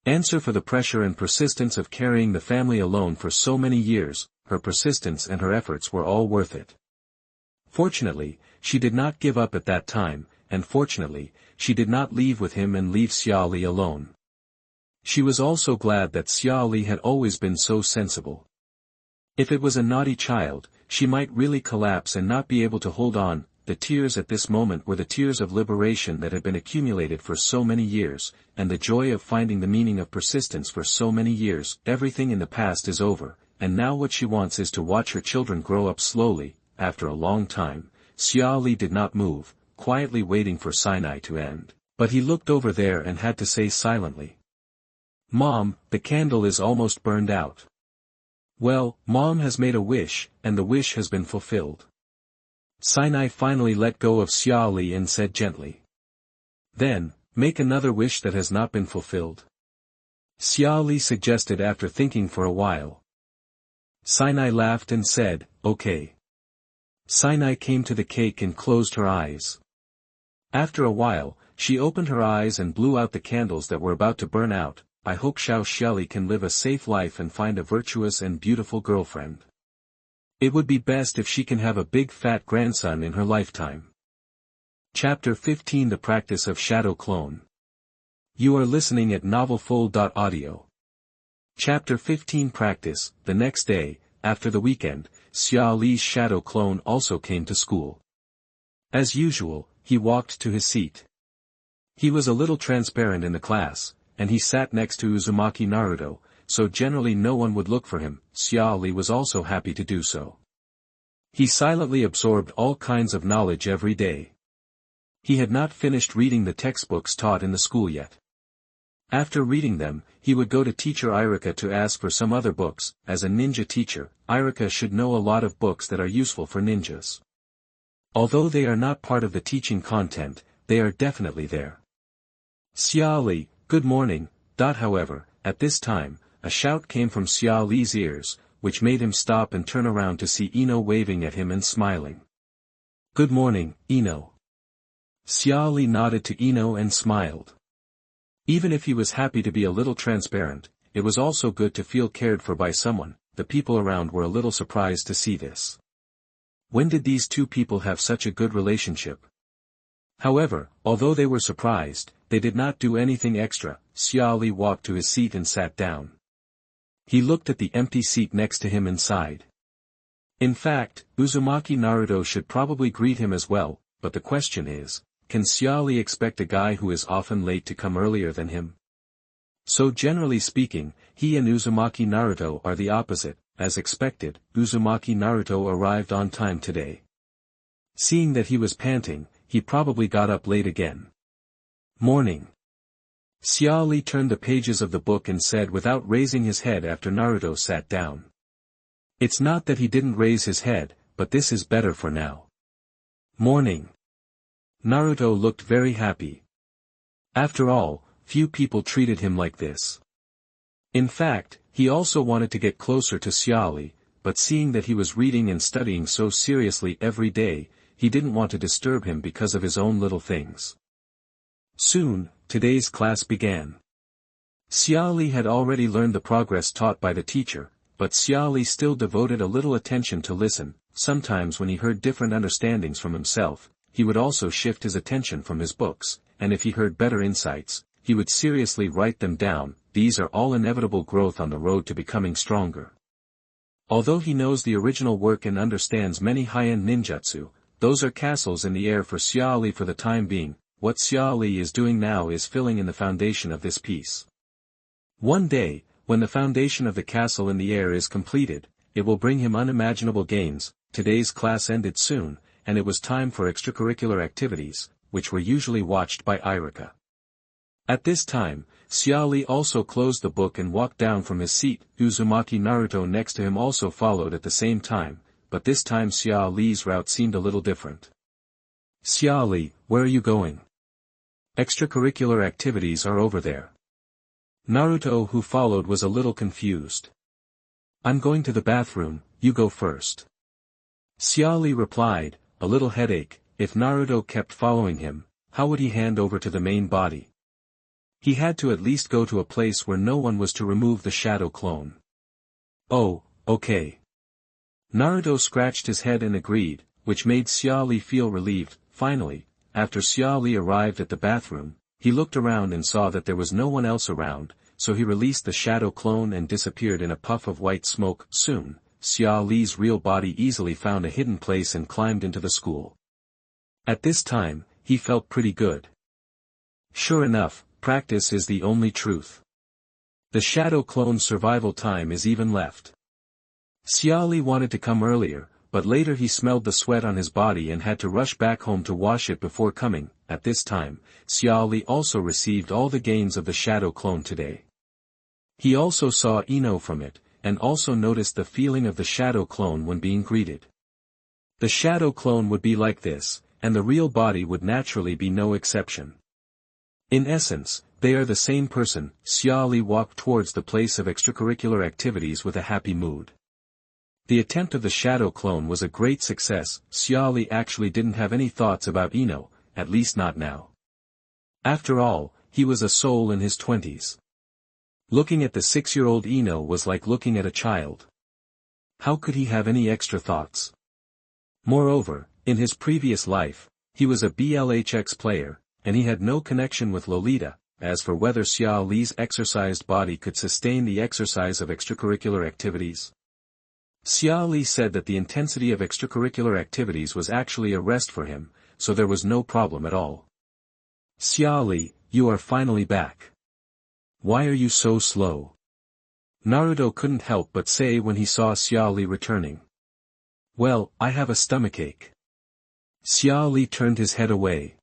answer for the pressure and persistence of carrying the family alone for so many years. Her persistence and her efforts were all worth it. Fortunately, she did not give up at that time, and fortunately, she did not leave with him and leave Xia Li alone. She was also glad that Xia Li had always been so sensible. If it was a naughty child, she might really collapse and not be able to hold on. The tears at this moment were the tears of liberation that had been accumulated for so many years, and the joy of finding the meaning of persistence for so many years. Everything in the past is over, and now what she wants is to watch her children grow up slowly. After a long time, Xia Li did not move, quietly waiting for Sinai to end, but he looked over there and had to say silently, "Mom, the candle is almost burned out." Well, Mom has made a wish, and the wish has been fulfilled. Sinai finally let go of Xia Li and said gently, "Then, make another wish that has not been fulfilled." Xia Li suggested after thinking for a while. Sinai laughed and said, "Okay." Sinai came to the cake and closed her eyes. After a while, she opened her eyes and blew out the candles that were about to burn out. "I hope Xia Li can live a safe life and find a virtuous and beautiful girlfriend. It would be best if she can have a big fat grandson in her lifetime." Chapter 15 The Practice of Shadow Clone. You are listening at NovelFlow.audio. Chapter 15 Practice. The next day, after the weekend, Xia Li's shadow clone also came to school. As usual, he walked to his seat. He was a little transparent in the class, and he sat next to Uzumaki Naruto, so generally no one would look for him. Xia Li was also happy to do so. He silently absorbed all kinds of knowledge every day. He had not finished reading the textbooks taught in the school yet. After reading them, he would go to teacher Iruka to ask for some other books. As a ninja teacher, Iruka should know a lot of books that are useful for ninjas. Although they are not part of the teaching content, they are definitely there. "Xia Li, good morning." However, at this time, a shout came from Xia Li's ears, which made him stop and turn around to see Ino waving at him and smiling. "Good morning, Ino." Xia Li nodded to Ino and smiled. Even if he was happy to be a little transparent, it was also good to feel cared for by someone. The people around were a little surprised to see this. When did these two people have such a good relationship? However, although they were surprised, they did not do anything extra. Xia Li walked to his seat and sat down. He looked at the empty seat next to him and sighed. In fact, Uzumaki Naruto should probably greet him as well, but the question is, can Xia Li expect a guy who is often late to come earlier than him? So generally speaking, he and Uzumaki Naruto are the opposite. As expected, Uzumaki Naruto arrived on time today. Seeing that he was panting, he probably got up late again. "Morning." Xia Li turned the pages of the book and said without raising his head after Naruto sat down. It's not that he didn't raise his head, but this is better for now. "Morning." Naruto looked very happy. After all, few people treated him like this. In fact, he also wanted to get closer to Xia Li, but seeing that he was reading and studying so seriously every day, he didn't want to disturb him because of his own little things. Soon, today's class began. Xia Li had already learned the progress taught by the teacher, but Xia Li still devoted a little attention to listen. Sometimes when he heard different understandings from himself, he would also shift his attention from his books, and if he heard better insights, he would seriously write them down. These are all inevitable growth on the road to becoming stronger. Although he knows the original work and understands many high-end ninjutsu, those are castles in the air for Xia Li for the time being. What Xia Li is doing now is filling in the foundation of this piece. One day, when the foundation of the castle in the air is completed, it will bring him unimaginable gains. Today's class ended soon, and it was time for extracurricular activities. which were usually watched by Iruka. At this time, Xia Li also closed the book and walked down from his seat. Uzumaki Naruto next to him also followed at the same time, but this time Xia Li's route seemed a little different. "Xia Li, where are you going?" "Extracurricular activities are over there." Naruto, who followed, was a little confused. "I'm going to the bathroom, you go first." Xia Li replied, a little headache. If Naruto kept following him, how would he hand over to the main body? He had to at least go to a place where no one was to remove the shadow clone. "Oh, okay." Naruto scratched his head and agreed, which made Xia Li feel relieved. Finally, after Xia Li arrived at the bathroom, he looked around and saw that there was no one else around, so he released the shadow clone and disappeared in a puff of white smoke. Soon, Xia Li's real body easily found a hidden place and climbed into the school. At this time, he felt pretty good. Sure enough, practice is the only truth. The shadow clone's survival time is even left. Xia Li wanted to come earlier, but later he smelled the sweat on his body and had to rush back home to wash it before coming. At this time, Xia Li also received all the gains of the shadow clone today. He also saw Ino from it, and also noticed the feeling of the shadow clone when being greeted. The shadow clone would be like this, and the real body would naturally be no exception. In essence, they are the same person. Xia Li walked towards the place of extracurricular activities with a happy mood. The attempt of the shadow clone was a great success. Xia Li actually didn't have any thoughts about Ino, at least not now. After all, he was a soul in his 20s. Looking at the 6-year-old Ino was like looking at a child. How could he have any extra thoughts? Moreover, in his previous life, he was a BLHX player, and he had no connection with Lolita. As for whether Xia Li's exercised body could sustain the exercise of extracurricular activities, Xia Li said that the intensity of extracurricular activities was actually a rest for him, so there was no problem at all. "Xia Li, you are finally back. Why are you so slow?" Naruto couldn't help but say when he saw Xia Li returning. "Well, I have a stomachache." Xia Li turned his head away.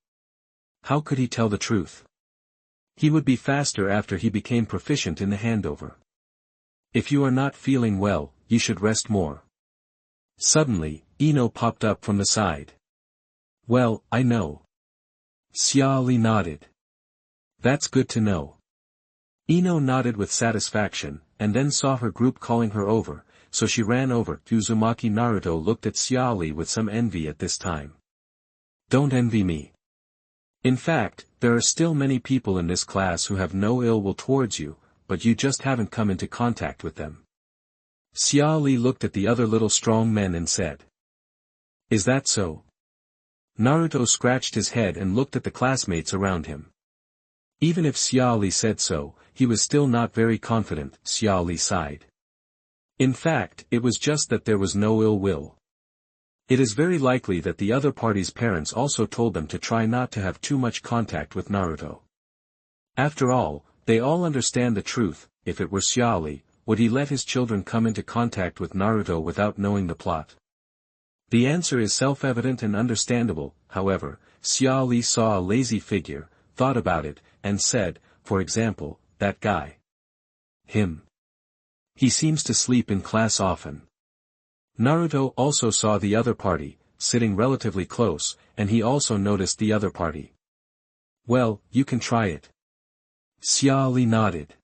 How could he tell the truth? He would be faster after he became proficient in the handover. "If you are not feeling well, you should rest more." Suddenly, Ino popped up from the side. "Well, I know." Xia Li nodded. "That's good to know." Ino nodded with satisfaction, and then saw her group calling her over, so she ran over. Uzumaki Naruto looked at Xia Li with some envy at this time. "Don't envy me. In fact, there are still many people in this class who have no ill will towards you, but you just haven't come into contact with them." Xia Li looked at the other little strong men and said. "Is that so?" Naruto scratched his head and looked at the classmates around him. Even if Xia Li said so, he was still not very confident. Xia Li sighed. In fact, it was just that there was no ill will. It is very likely that the other party's parents also told them to try not to have too much contact with Naruto. After all, they all understand the truth. If it were Xia Li, would he let his children come into contact with Naruto without knowing the plot? The answer is self-evident and understandable. However, Xia Li saw a lazy figure, thought about it, and said, for example, that guy. Him. He seems to sleep in class often. Naruto also saw the other party, sitting relatively close, and he also noticed the other party. "Well, you can try it." Xia Li nodded.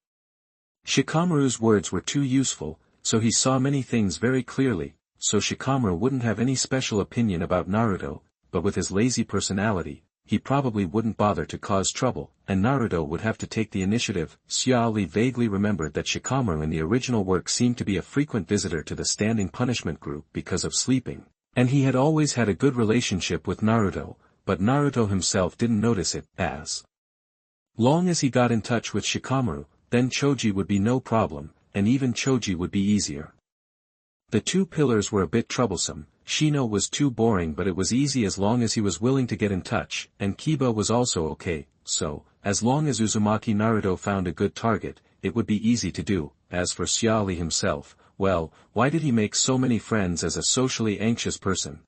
Shikamaru's words were too useful, so he saw many things very clearly, so Shikamaru wouldn't have any special opinion about Naruto, but with his lazy personality, he probably wouldn't bother to cause trouble, and Naruto would have to take the initiative. Xia Li vaguely remembered that Shikamaru in the original work seemed to be a frequent visitor to the standing punishment group because of sleeping, and he had always had a good relationship with Naruto, but Naruto himself didn't notice it. As long as he got in touch with Shikamaru, then Choji would be no problem, and even Choji would be easier. The two pillars were a bit troublesome. Shino was too boring, but it was easy as long as he was willing to get in touch, and Kiba was also okay, so, as long as Uzumaki Naruto found a good target, it would be easy to do. As for Xia Li himself, well, why did he make so many friends as a socially anxious person?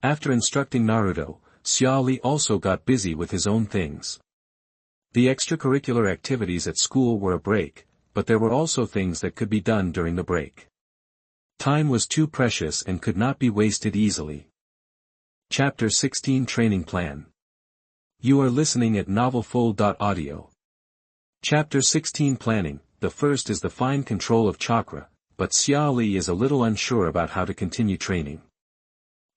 After instructing Naruto, Xia Li also got busy with his own things. The extracurricular activities at school were a break, but there were also things that could be done during the break. Time was too precious and could not be wasted easily. Chapter 16 Training Plan. You are listening at NovelFlow.audio. Chapter 16 Planning. The first is the fine control of chakra, but Xia Li is a little unsure about how to continue training.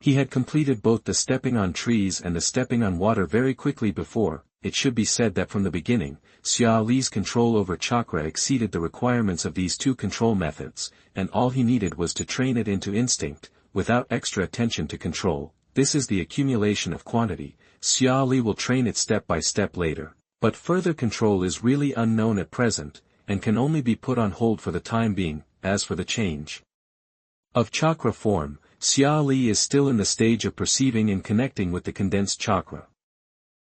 He had completed both the stepping on trees and the stepping on water very quickly before. It should be said that from the beginning, Xia Li's control over chakra exceeded the requirements of these two control methods, and all he needed was to train it into instinct, without extra attention to control. This is the accumulation of quantity. Xia Li will train it step by step later, but further control is really unknown at present, and can only be put on hold for the time being. As for the change of chakra form, Xia Li is still in the stage of perceiving and connecting with the condensed chakra.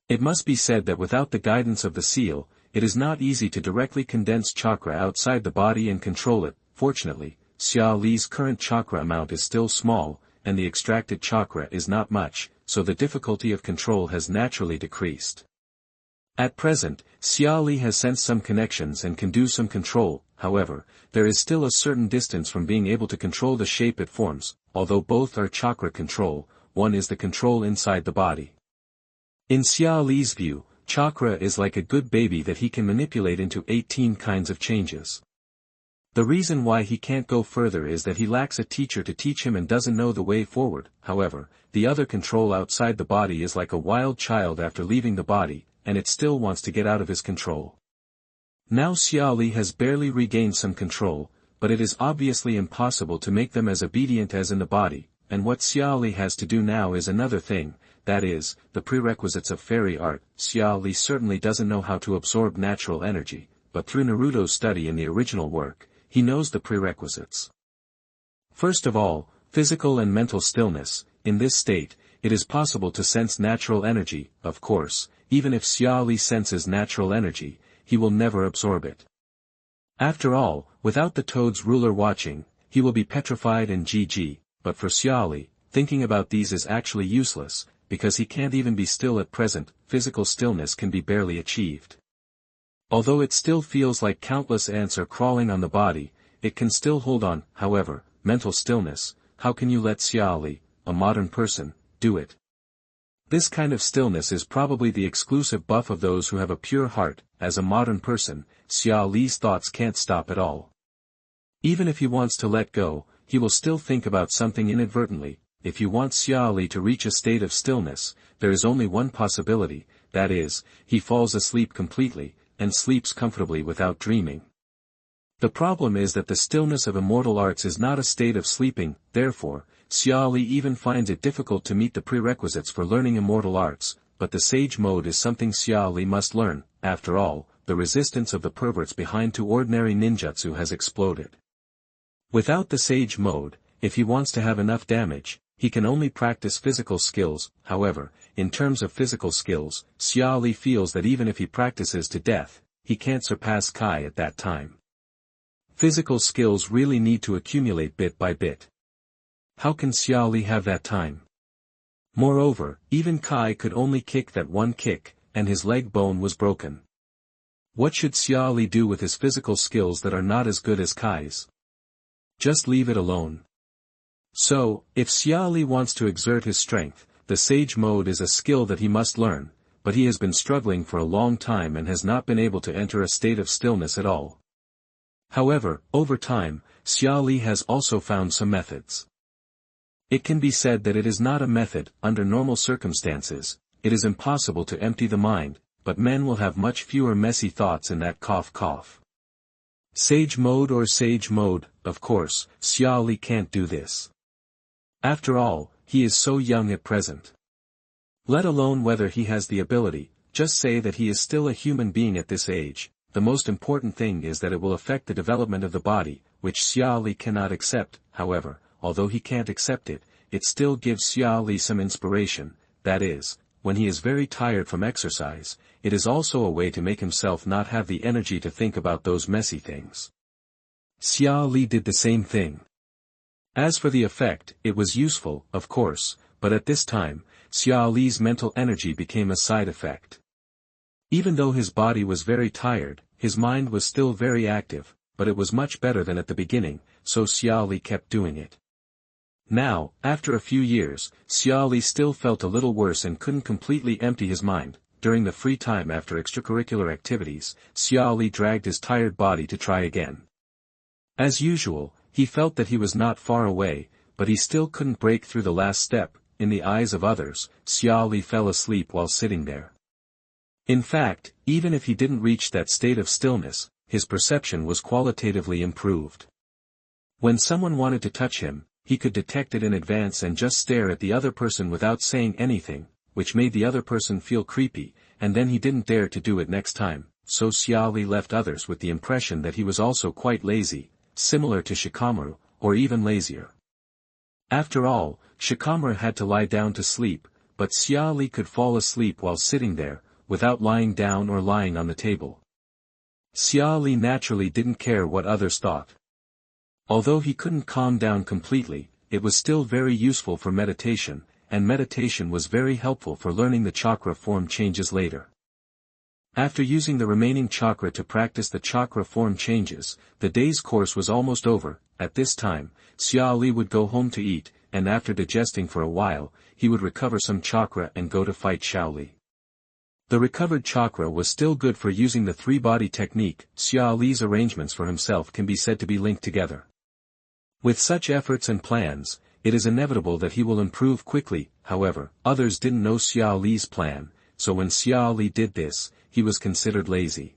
It must be said that without the guidance of the seal, it is not easy to directly condense chakra outside the body and control it. Fortunately, Xia Li's current chakra amount is still small, and the extracted chakra is not much, so the difficulty of control has naturally decreased. At present, Xia Li has sensed some connections and can do some control. However, there is still a certain distance from being able to control the shape it forms. Although both are chakra control, one is the control inside the body. In Xia Li's view, chakra is like a good baby that he can manipulate into 18 kinds of changes. The reason why he can't go further is that he lacks a teacher to teach him and doesn't know the way forward. However, the other control outside the body is like a wild child after leaving the body, and it still wants to get out of his control. Now Xia Li has barely regained some control, but it is obviously impossible to make them as obedient as in the body, and what Xia Li has to do now is another thing, that is, the prerequisites of fairy art. Xia Li certainly doesn't know how to absorb natural energy, but through Naruto's study in the original work, he knows the prerequisites. First of all, physical and mental stillness. In this state, it is possible to sense natural energy. Of course, even if Xia Li senses natural energy, he will never absorb it. After all, without the toad's ruler watching, he will be petrified and GG, but for Xia Li, thinking about these is actually useless, because he can't even be still at present. Physical stillness can be barely achieved. Although it still feels like countless ants are crawling on the body, it can still hold on. However, mental stillness, how can you let Xia Li, a modern person, do it? This kind of stillness is probably the exclusive buff of those who have a pure heart. As a modern person, Xia Li's thoughts can't stop at all. Even if he wants to let go, he will still think about something inadvertently. If you want Xia Li to reach a state of stillness, there is only one possibility, that is, he falls asleep completely, and sleeps comfortably without dreaming. The problem is that the stillness of immortal arts is not a state of sleeping. Therefore, Xia Li even finds it difficult to meet the prerequisites for learning immortal arts, but the sage mode is something Xia Li must learn. After all, the resistance of the perverts behind to ordinary ninjutsu has exploded. Without the sage mode, if he wants to have enough damage, he can only practice physical skills. However, in terms of physical skills, Xia Li feels that even if he practices to death, he can't surpass Kai at that time. Physical skills really need to accumulate bit by bit. How can Xia Li have that time? Moreover, even Kai could only kick that one kick, and his leg bone was broken. What should Xia Li do with his physical skills that are not as good as Kai's? Just leave it alone. So, if Xia Li wants to exert his strength, the sage mode is a skill that he must learn, but he has been struggling for a long time and has not been able to enter a state of stillness at all. However, over time, Xia Li has also found some methods. It can be said that it is not a method. Under normal circumstances, it is impossible to empty the mind, but men will have much fewer messy thoughts in that cough. Sage mode or sage mode, of course, Xia Li can't do this. After all, he is so young at present. Let alone whether he has the ability, just say that he is still a human being at this age. The most important thing is that it will affect the development of the body, which Xia Li cannot accept. However, although he can't accept it, it still gives Xia Li some inspiration. That is, when he is very tired from exercise, it is also a way to make himself not have the energy to think about those messy things. Xia Li did the same thing. As for the effect, it was useful, of course, but at this time, Xia Li's mental energy became a side effect. Even though his body was very tired, his mind was still very active, but it was much better than at the beginning, so Xia Li kept doing it. Now, after a few years, Xia Li still felt a little worse and couldn't completely empty his mind. During the free time after extracurricular activities, Xia Li dragged his tired body to try again. As usual, he felt that he was not far away, but he still couldn't break through the last step. In the eyes of others, Xia Li fell asleep while sitting there. In fact, even if he didn't reach that state of stillness, his perception was qualitatively improved. When someone wanted to touch him, he could detect it in advance and just stare at the other person without saying anything, which made the other person feel creepy, and then he didn't dare to do it next time, so Xia Li left others with the impression that he was also quite lazy, similar to Shikamaru, or even lazier. After all, Shikamaru had to lie down to sleep, but Xia Li could fall asleep while sitting there, without lying down or lying on the table. Xia Li naturally didn't care what others thought. Although he couldn't calm down completely, it was still very useful for meditation, and meditation was very helpful for learning the chakra form changes later. After using the remaining chakra to practice the chakra form changes, the day's course was almost over. At this time, Xia Li would go home to eat, and after digesting for a while, he would recover some chakra and go to fight Xiao Li. The recovered chakra was still good for using the three-body technique. Xia Li's arrangements for himself can be said to be linked together. With such efforts and plans, it is inevitable that he will improve quickly. However, others didn't know Xia Li's plan, so when Xia Li did this, he was considered lazy.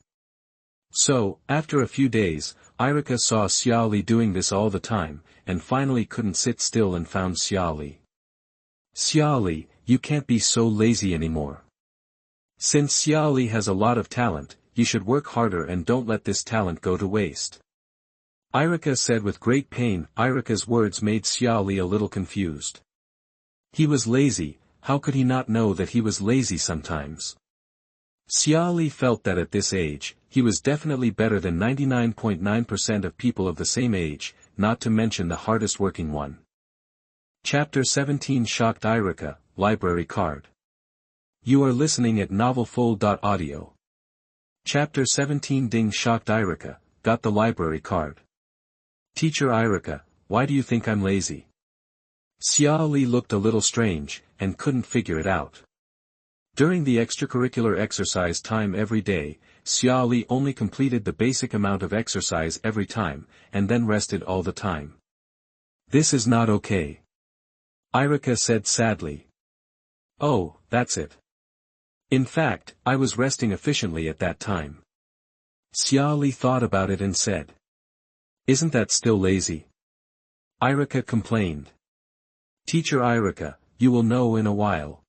So, after a few days, Iruka saw Xia Li doing this all the time, and finally couldn't sit still and found Xia Li. Xia Li, you can't be so lazy anymore. Since Xia Li has a lot of talent, you should work harder and don't let this talent go to waste. Iruka said with great pain. Iruka's words made Xia Li a little confused. He was lazy, how could he not know that he was lazy sometimes? Xia Li felt that at this age, he was definitely better than 99.9% of people of the same age, not to mention the hardest working one. Chapter 17 shocked Iruka, library card. You are listening at NovelFlow.audio. Chapter 17 Ding shocked Iruka, got the library card. Teacher Iruka, why do you think I'm lazy? Xia Li looked a little strange, and couldn't figure it out. During the extracurricular exercise time every day, Xia Li only completed the basic amount of exercise every time, and then rested all the time. This is not okay. Iruka said sadly. Oh, that's it. In fact, I was resting efficiently at that time. Xia Li thought about it and said. Isn't that still lazy? Iruka complained. Teacher Iruka, you will know in a while.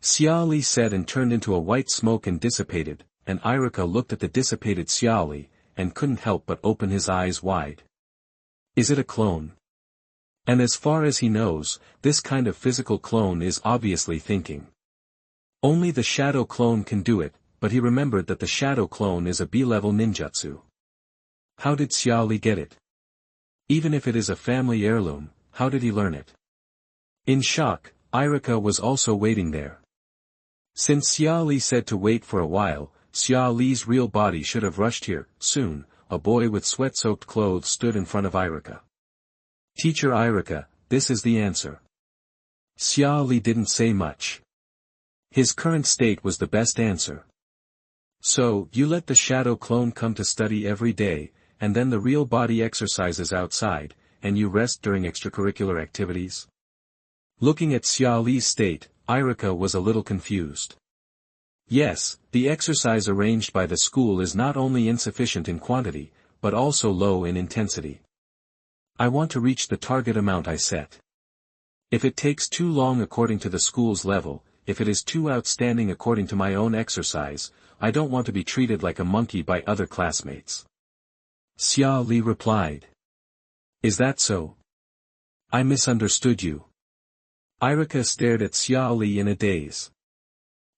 Xia Li said and turned into a white smoke and dissipated, and Iruka looked at the dissipated Xia Li, and couldn't help but open his eyes wide. Is it a clone? And as far as he knows, this kind of physical clone is obviously thinking. Only the shadow clone can do it, but he remembered that the shadow clone is a B-level ninjutsu. How did Xia Li get it? Even if it is a family heirloom, how did he learn it? In shock, Iruka was also waiting there. Since Xia Li said to wait for a while, Xia Li's real body should have rushed here. Soon, a boy with sweat-soaked clothes stood in front of Iruka. Teacher Iruka, this is the answer. Xia Li didn't say much. His current state was the best answer. So, you let the shadow clone come to study every day, and then the real body exercises outside, and you rest during extracurricular activities? Looking at Xia Li's state, Iruka was a little confused. Yes, the exercise arranged by the school is not only insufficient in quantity, but also low in intensity. I want to reach the target amount I set. If it takes too long according to the school's level, if it is too outstanding according to my own exercise, I don't want to be treated like a monkey by other classmates. Xia Li replied. Is that so? I misunderstood you. Iruka stared at Xia Li in a daze.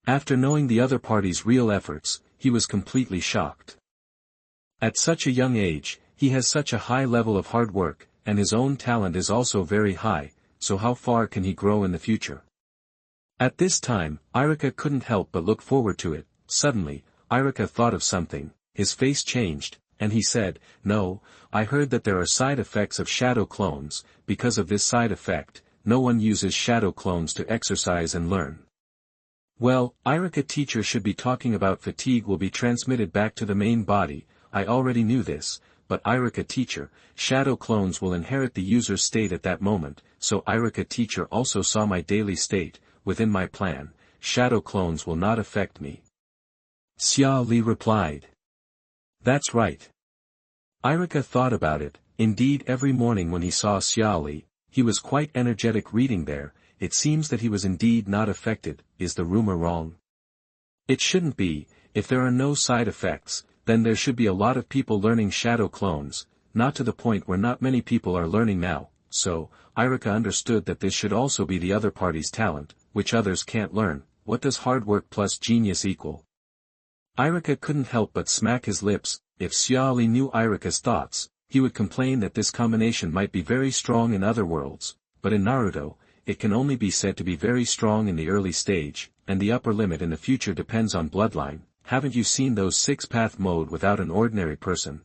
After knowing the other party's real efforts, he was completely shocked. At such a young age, he has such a high level of hard work, and his own talent is also very high, so how far can he grow in the future? At this time, Iruka couldn't help but look forward to it. Suddenly, Iruka thought of something, his face changed, and he said, "No, I heard that there are side effects of shadow clones. Because of this side effect, no one uses shadow clones to exercise and learn." Well, Iruka teacher should be talking about fatigue will be transmitted back to the main body. I already knew this, but Iruka teacher, shadow clones will inherit the user's state at that moment, so Iruka teacher also saw my daily state. Within my plan, shadow clones will not affect me. Xia Li replied. That's right. Iruka thought about it. Indeed, every morning when he saw Xia Li, he was quite energetic reading there. It seems that he was indeed not affected. Is the rumor wrong? It shouldn't be. If there are no side effects, then there should be a lot of people learning shadow clones, not to the point where not many people are learning now. So, Iruka understood that this should also be the other party's talent, which others can't learn. What does hard work plus genius equal? Iruka couldn't help but smack his lips. If Xia Li knew Iruka's thoughts, he would complain that this combination might be very strong in other worlds, but in Naruto, it can only be said to be very strong in the early stage, and the upper limit in the future depends on bloodline. Haven't you seen those six-path mode without an ordinary person?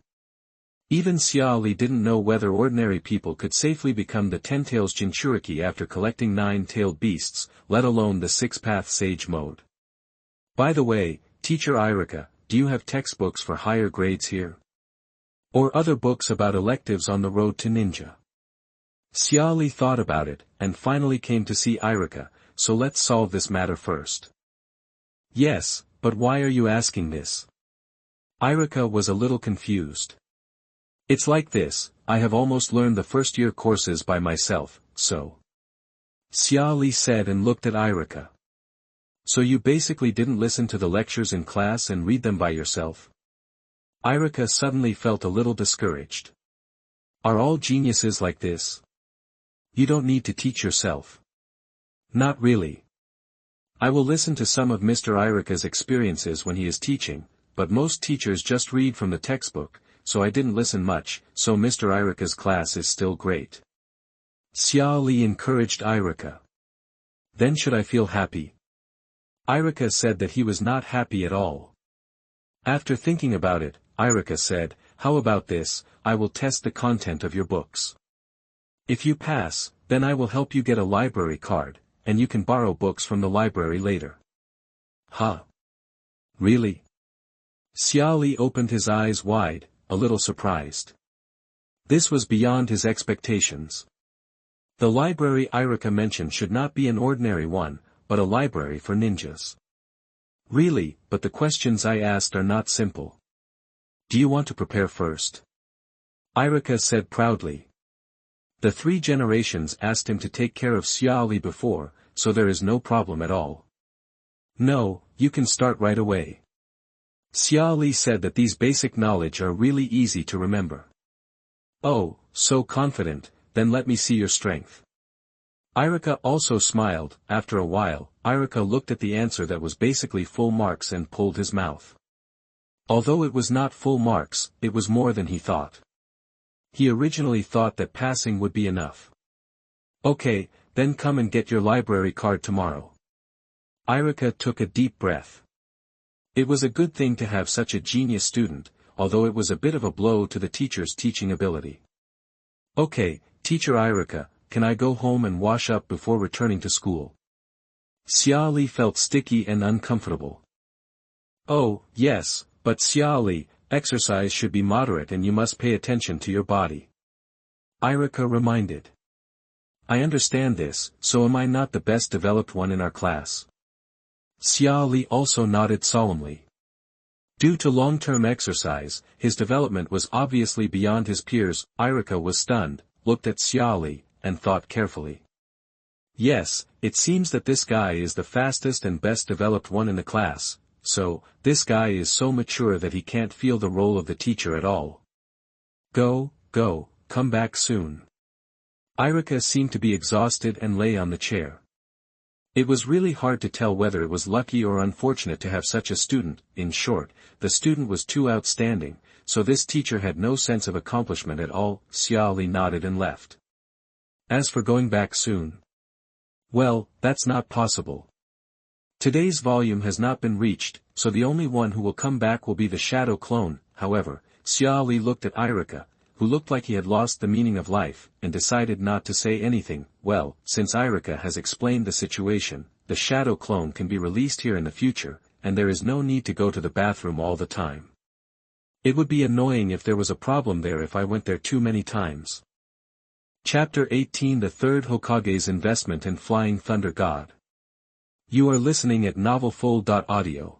Even Xia Li didn't know whether ordinary people could safely become the Ten-Tails Jinchuriki after collecting 9-tailed beasts, let alone the six-path sage mode. By the way, Teacher Iruka, do you have textbooks for higher grades here? Or other books about electives on the road to ninja? Xia Li thought about it, and finally came to see Iruka, so let's solve this matter first. Yes, but why are you asking this? Iruka was a little confused. It's like this, I have almost learned the first-year courses by myself, so. Xia Li said and looked at Iruka. So you basically didn't listen to the lectures in class and read them by yourself? Iruka suddenly felt a little discouraged. Are all geniuses like this? You don't need to teach yourself. Not really. I will listen to some of Mr. Iruka's experiences when he is teaching, but most teachers just read from the textbook, so I didn't listen much, so Mr. Iruka's class is still great. Xia Li encouraged Iruka. Then should I feel happy? Iruka said that he was not happy at all. After thinking about it, Iruka said, how about this, I will test the content of your books. If you pass, then I will help you get a library card, and you can borrow books from the library later. Huh? Really? Xia Li opened his eyes wide, a little surprised. This was beyond his expectations. The library Iruka mentioned should not be an ordinary one, but a library for ninjas. Really, but the questions I asked are not simple. Do you want to prepare first? Iruka said proudly. The 3 generations asked him to take care of Xia Li before, so there is no problem at all. No, you can start right away. Xia Li said that these basic knowledge are really easy to remember. Oh, so confident, then let me see your strength. Iruka also smiled. After a while, Iruka looked at the answer that was basically full marks and pulled his mouth. Although it was not full marks, it was more than he thought. He originally thought that passing would be enough. Okay, then come and get your library card tomorrow. Iruka took a deep breath. It was a good thing to have such a genius student, although it was a bit of a blow to the teacher's teaching ability. Okay, Teacher Iruka, can I go home and wash up before returning to school? Xia Li felt sticky and uncomfortable. Oh, yes, but Xia Li, exercise should be moderate and you must pay attention to your body. Iruka reminded. I understand this, so am I not the best developed one in our class? Xia Li also nodded solemnly. Due to long-term exercise, his development was obviously beyond his peers. Iruka was stunned, looked at Xia Li, and thought carefully. Yes, it seems that this guy is the fastest and best developed one in the class, so, this guy is so mature that he can't feel the role of the teacher at all. Go, come back soon. Iruka seemed to be exhausted and lay on the chair. It was really hard to tell whether it was lucky or unfortunate to have such a student. In short, the student was too outstanding, so this teacher had no sense of accomplishment at all. Xia Li nodded and left. As for going back soon, well, that's not possible. Today's volume has not been reached, so the only one who will come back will be the shadow clone. However, Xia Li looked at Iruka, who looked like he had lost the meaning of life, and decided not to say anything. Well, since Iruka has explained the situation, the shadow clone can be released here in the future, and there is no need to go to the bathroom all the time. It would be annoying if there was a problem there if I went there too many times. Chapter 18 The Third Hokage's Investment in Flying Thunder God. You are listening at NovelFlow.audio.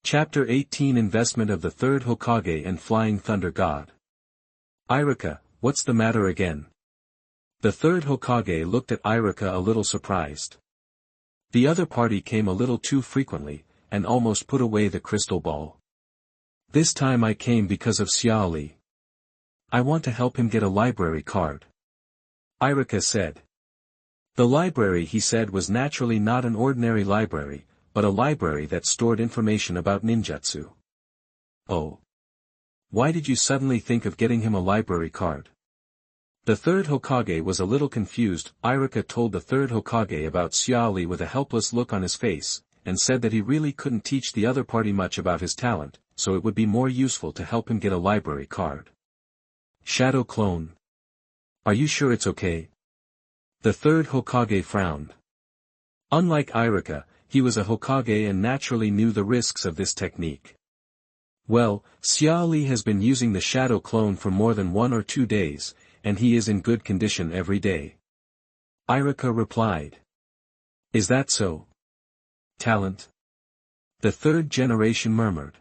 Chapter 18 Investment of the Third Hokage and Flying Thunder God. Iruka, what's the matter again? The third Hokage looked at Iruka a little surprised. The other party came a little too frequently, and almost put away the crystal ball. This time I came because of Xia Li. I want to help him get a library card. Iruka said. The library, he said, was naturally not an ordinary library, but a library that stored information about ninjutsu. Oh. Why did you suddenly think of getting him a library card? The third Hokage was a little confused. Iruka told the third Hokage about Xia Li with a helpless look on his face, and said that he really couldn't teach the other party much about his talent, so it would be more useful to help him get a library card. Shadow clone. Are you sure it's okay? The third Hokage frowned. Unlike Iruka, he was a Hokage and naturally knew the risks of this technique. Well, Xia Li has been using the shadow clone for more than 1 or 2 days, and he is in good condition every day. Iruka replied. Is that so? Talent? The third generation murmured.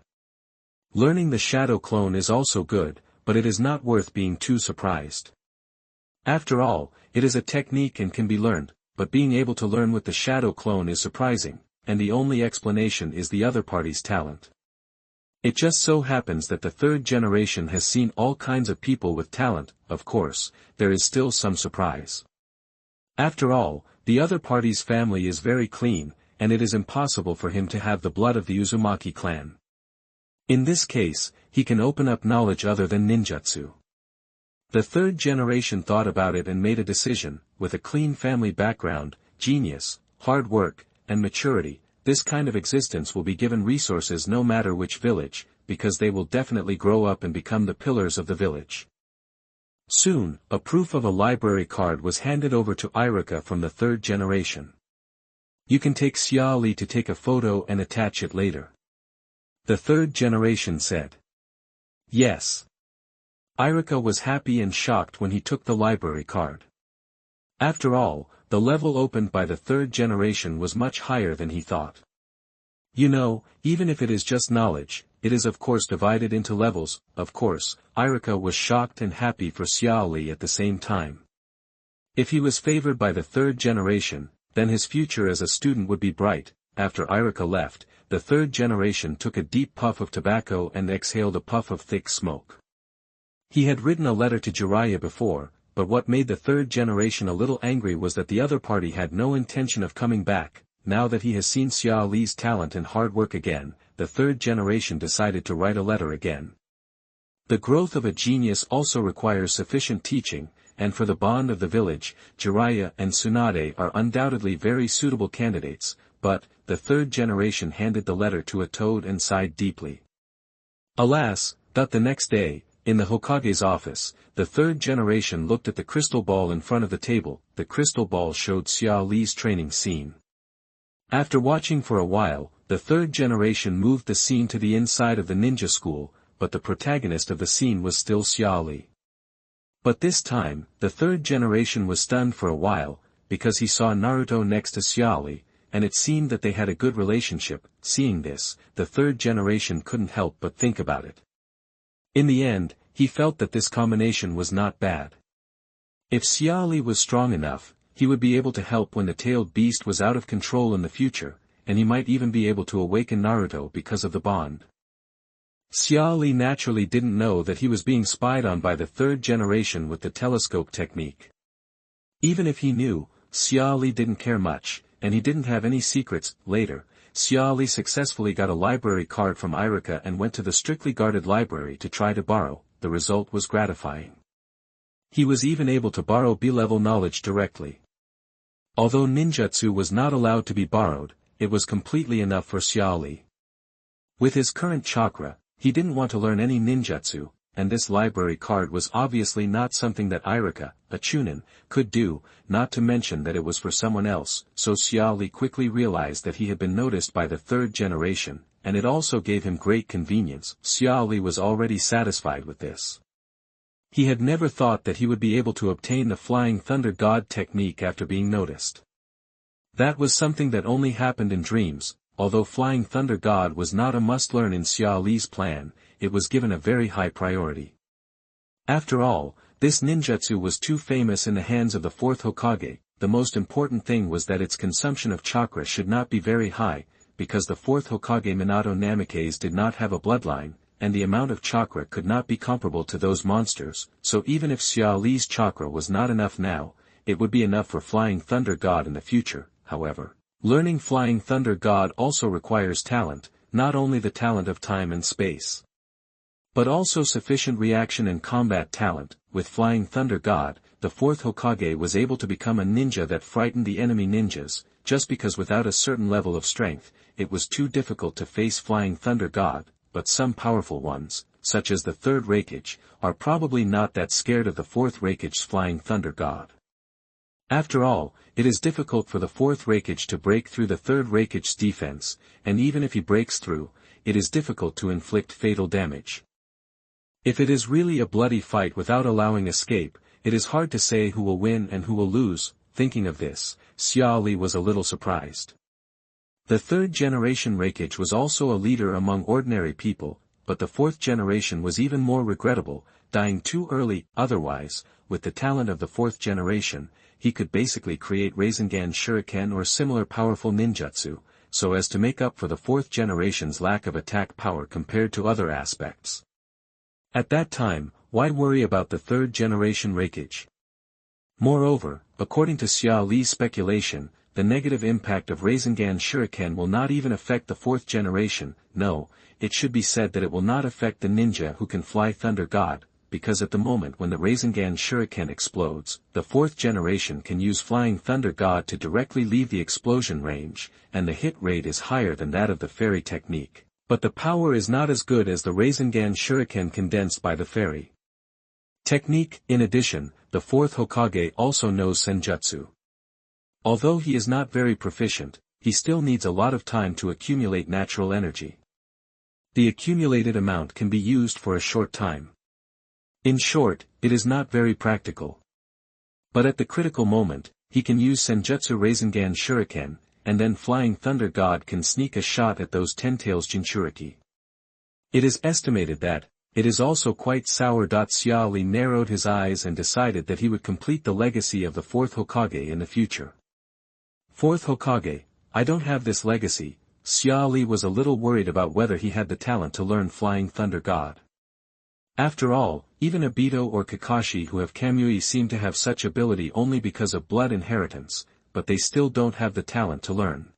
Learning the shadow clone is also good, but it is not worth being too surprised. After all, it is a technique and can be learned, but being able to learn with the shadow clone is surprising, and the only explanation is the other party's talent. It just so happens that the third generation has seen all kinds of people with talent. Of course, there is still some surprise. After all, the other party's family is very clean, and it is impossible for him to have the blood of the Uzumaki clan. In this case, he can open up knowledge other than ninjutsu. The third generation thought about it and made a decision. With a clean family background, genius, hard work, and maturity, this kind of existence will be given resources no matter which village, because they will definitely grow up and become the pillars of the village. Soon, a proof of a library card was handed over to Iruka from the third generation. You can take Xia Li to take a photo and attach it later. The third generation said. Yes. Iruka was happy and shocked when he took the library card. After all, the level opened by the third generation was much higher than he thought. You know, even if it is just knowledge, it is of course divided into levels. Of course, Iruka was shocked and happy for Xia Li at the same time. If he was favored by the third generation, then his future as a student would be bright. After Iruka left, the third generation took a deep puff of tobacco and exhaled a puff of thick smoke. He had written a letter to Jiraiya before, but what made the third generation a little angry was that the other party had no intention of coming back. Now that he has seen Xia Li's talent and hard work again, the third generation decided to write a letter again. The growth of a genius also requires sufficient teaching, and for the bond of the village, Jiraiya and Tsunade are undoubtedly very suitable candidates, but, the third generation handed the letter to a toad and sighed deeply. Alas, that the next day, in the Hokage's office, the third generation looked at the crystal ball in front of the table. The crystal ball showed Xia Li's training scene. After watching for a while, the third generation moved the scene to the inside of the ninja school, but the protagonist of the scene was still Xia Li. But this time, the third generation was stunned for a while, because he saw Naruto next to Xia Li, and it seemed that they had a good relationship. Seeing this, the third generation couldn't help but think about it. In the end, he felt that this combination was not bad. If Xia Li was strong enough, he would be able to help when the tailed beast was out of control in the future, and he might even be able to awaken Naruto because of the bond. Xia Li naturally didn't know that he was being spied on by the third generation with the telescope technique. Even if he knew, Xia Li didn't care much, and he didn't have any secrets. Later, Xia Li successfully got a library card from Iruka and went to the strictly guarded library to try to borrow. The result was gratifying. He was even able to borrow B-level knowledge directly. Although ninjutsu was not allowed to be borrowed, it was completely enough for Xia Li. With his current chakra, he didn't want to learn any ninjutsu, and this library card was obviously not something that Iruka, a chunin, could do, not to mention that it was for someone else, so Xia Li quickly realized that he had been noticed by the third generation, and it also gave him great convenience. Xia Li was already satisfied with this. He had never thought that he would be able to obtain the Flying Thunder God technique after being noticed. That was something that only happened in dreams. Although Flying Thunder God was not a must-learn in Xia Li's plan, it was given a very high priority. After all, this ninjutsu was too famous in the hands of the fourth Hokage. The most important thing was that its consumption of chakra should not be very high, because the fourth Hokage Minato Namikaze did not have a bloodline, and the amount of chakra could not be comparable to those monsters, so even if Xia Li's chakra was not enough now, it would be enough for Flying Thunder God in the future. However, learning Flying Thunder God also requires talent, not only the talent of time and space, but also sufficient reaction and combat talent. With Flying Thunder God, the fourth Hokage was able to become a ninja that frightened the enemy ninjas, just because without a certain level of strength, it was too difficult to face Flying Thunder God, but some powerful ones, such as the third Hokage, are probably not that scared of the fourth Hokage's Flying Thunder God. After all, it is difficult for the fourth Hokage to break through the third Hokage's defense, and even if he breaks through, it is difficult to inflict fatal damage. If it is really a bloody fight without allowing escape, it is hard to say who will win and who will lose. Thinking of this, Xia Li was a little surprised. The third generation Hokage was also a leader among ordinary people, but the fourth generation was even more regrettable, dying too early. Otherwise, with the talent of the fourth generation, he could basically create Rasengan Shuriken or similar powerful ninjutsu, so as to make up for the fourth generation's lack of attack power compared to other aspects. At that time, why worry about the third generation Hokage? Moreover, according to Xia Li's speculation, the negative impact of Rasengan Shuriken will not even affect the fourth generation. No, it should be said that it will not affect the ninja who can fly Thunder God, because at the moment when the Rasengan Shuriken explodes, the fourth generation can use Flying Thunder God to directly leave the explosion range, and the hit rate is higher than that of the fairy technique, but the power is not as good as the Rasengan Shuriken condensed by the fairy technique. In addition, the fourth Hokage also knows Senjutsu. Although he is not very proficient, he still needs a lot of time to accumulate natural energy. The accumulated amount can be used for a short time. In short, it is not very practical. But at the critical moment, he can use Senjutsu Rasengan Shuriken, and then Flying Thunder God can sneak a shot at those Ten-Tails Jinchuriki. It is estimated that, it is also quite sour. Xia Li narrowed his eyes and decided that he would complete the legacy of the fourth Hokage in the future. Fourth Hokage, I don't have this legacy. Xia Li was a little worried about whether he had the talent to learn Flying Thunder God. After all, even Obito or Kakashi who have Kamui seem to have such ability only because of blood inheritance, but they still don't have the talent to learn.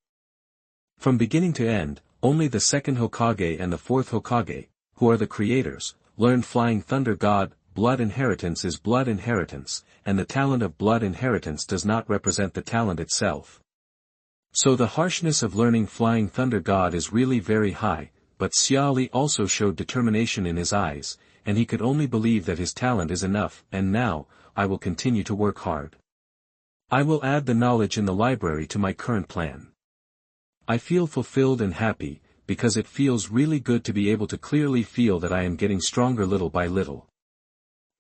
From beginning to end, only the second Hokage and the fourth Hokage, who are the creators, learned Flying Thunder God. Blood inheritance is blood inheritance, and the talent of blood inheritance does not represent the talent itself. So the harshness of learning Flying Thunder God is really very high, but Xia Li also showed determination in his eyes, and he could only believe that his talent is enough. And now, I will continue to work hard. I will add the knowledge in the library to my current plan. I feel fulfilled and happy, because it feels really good to be able to clearly feel that I am getting stronger little by little.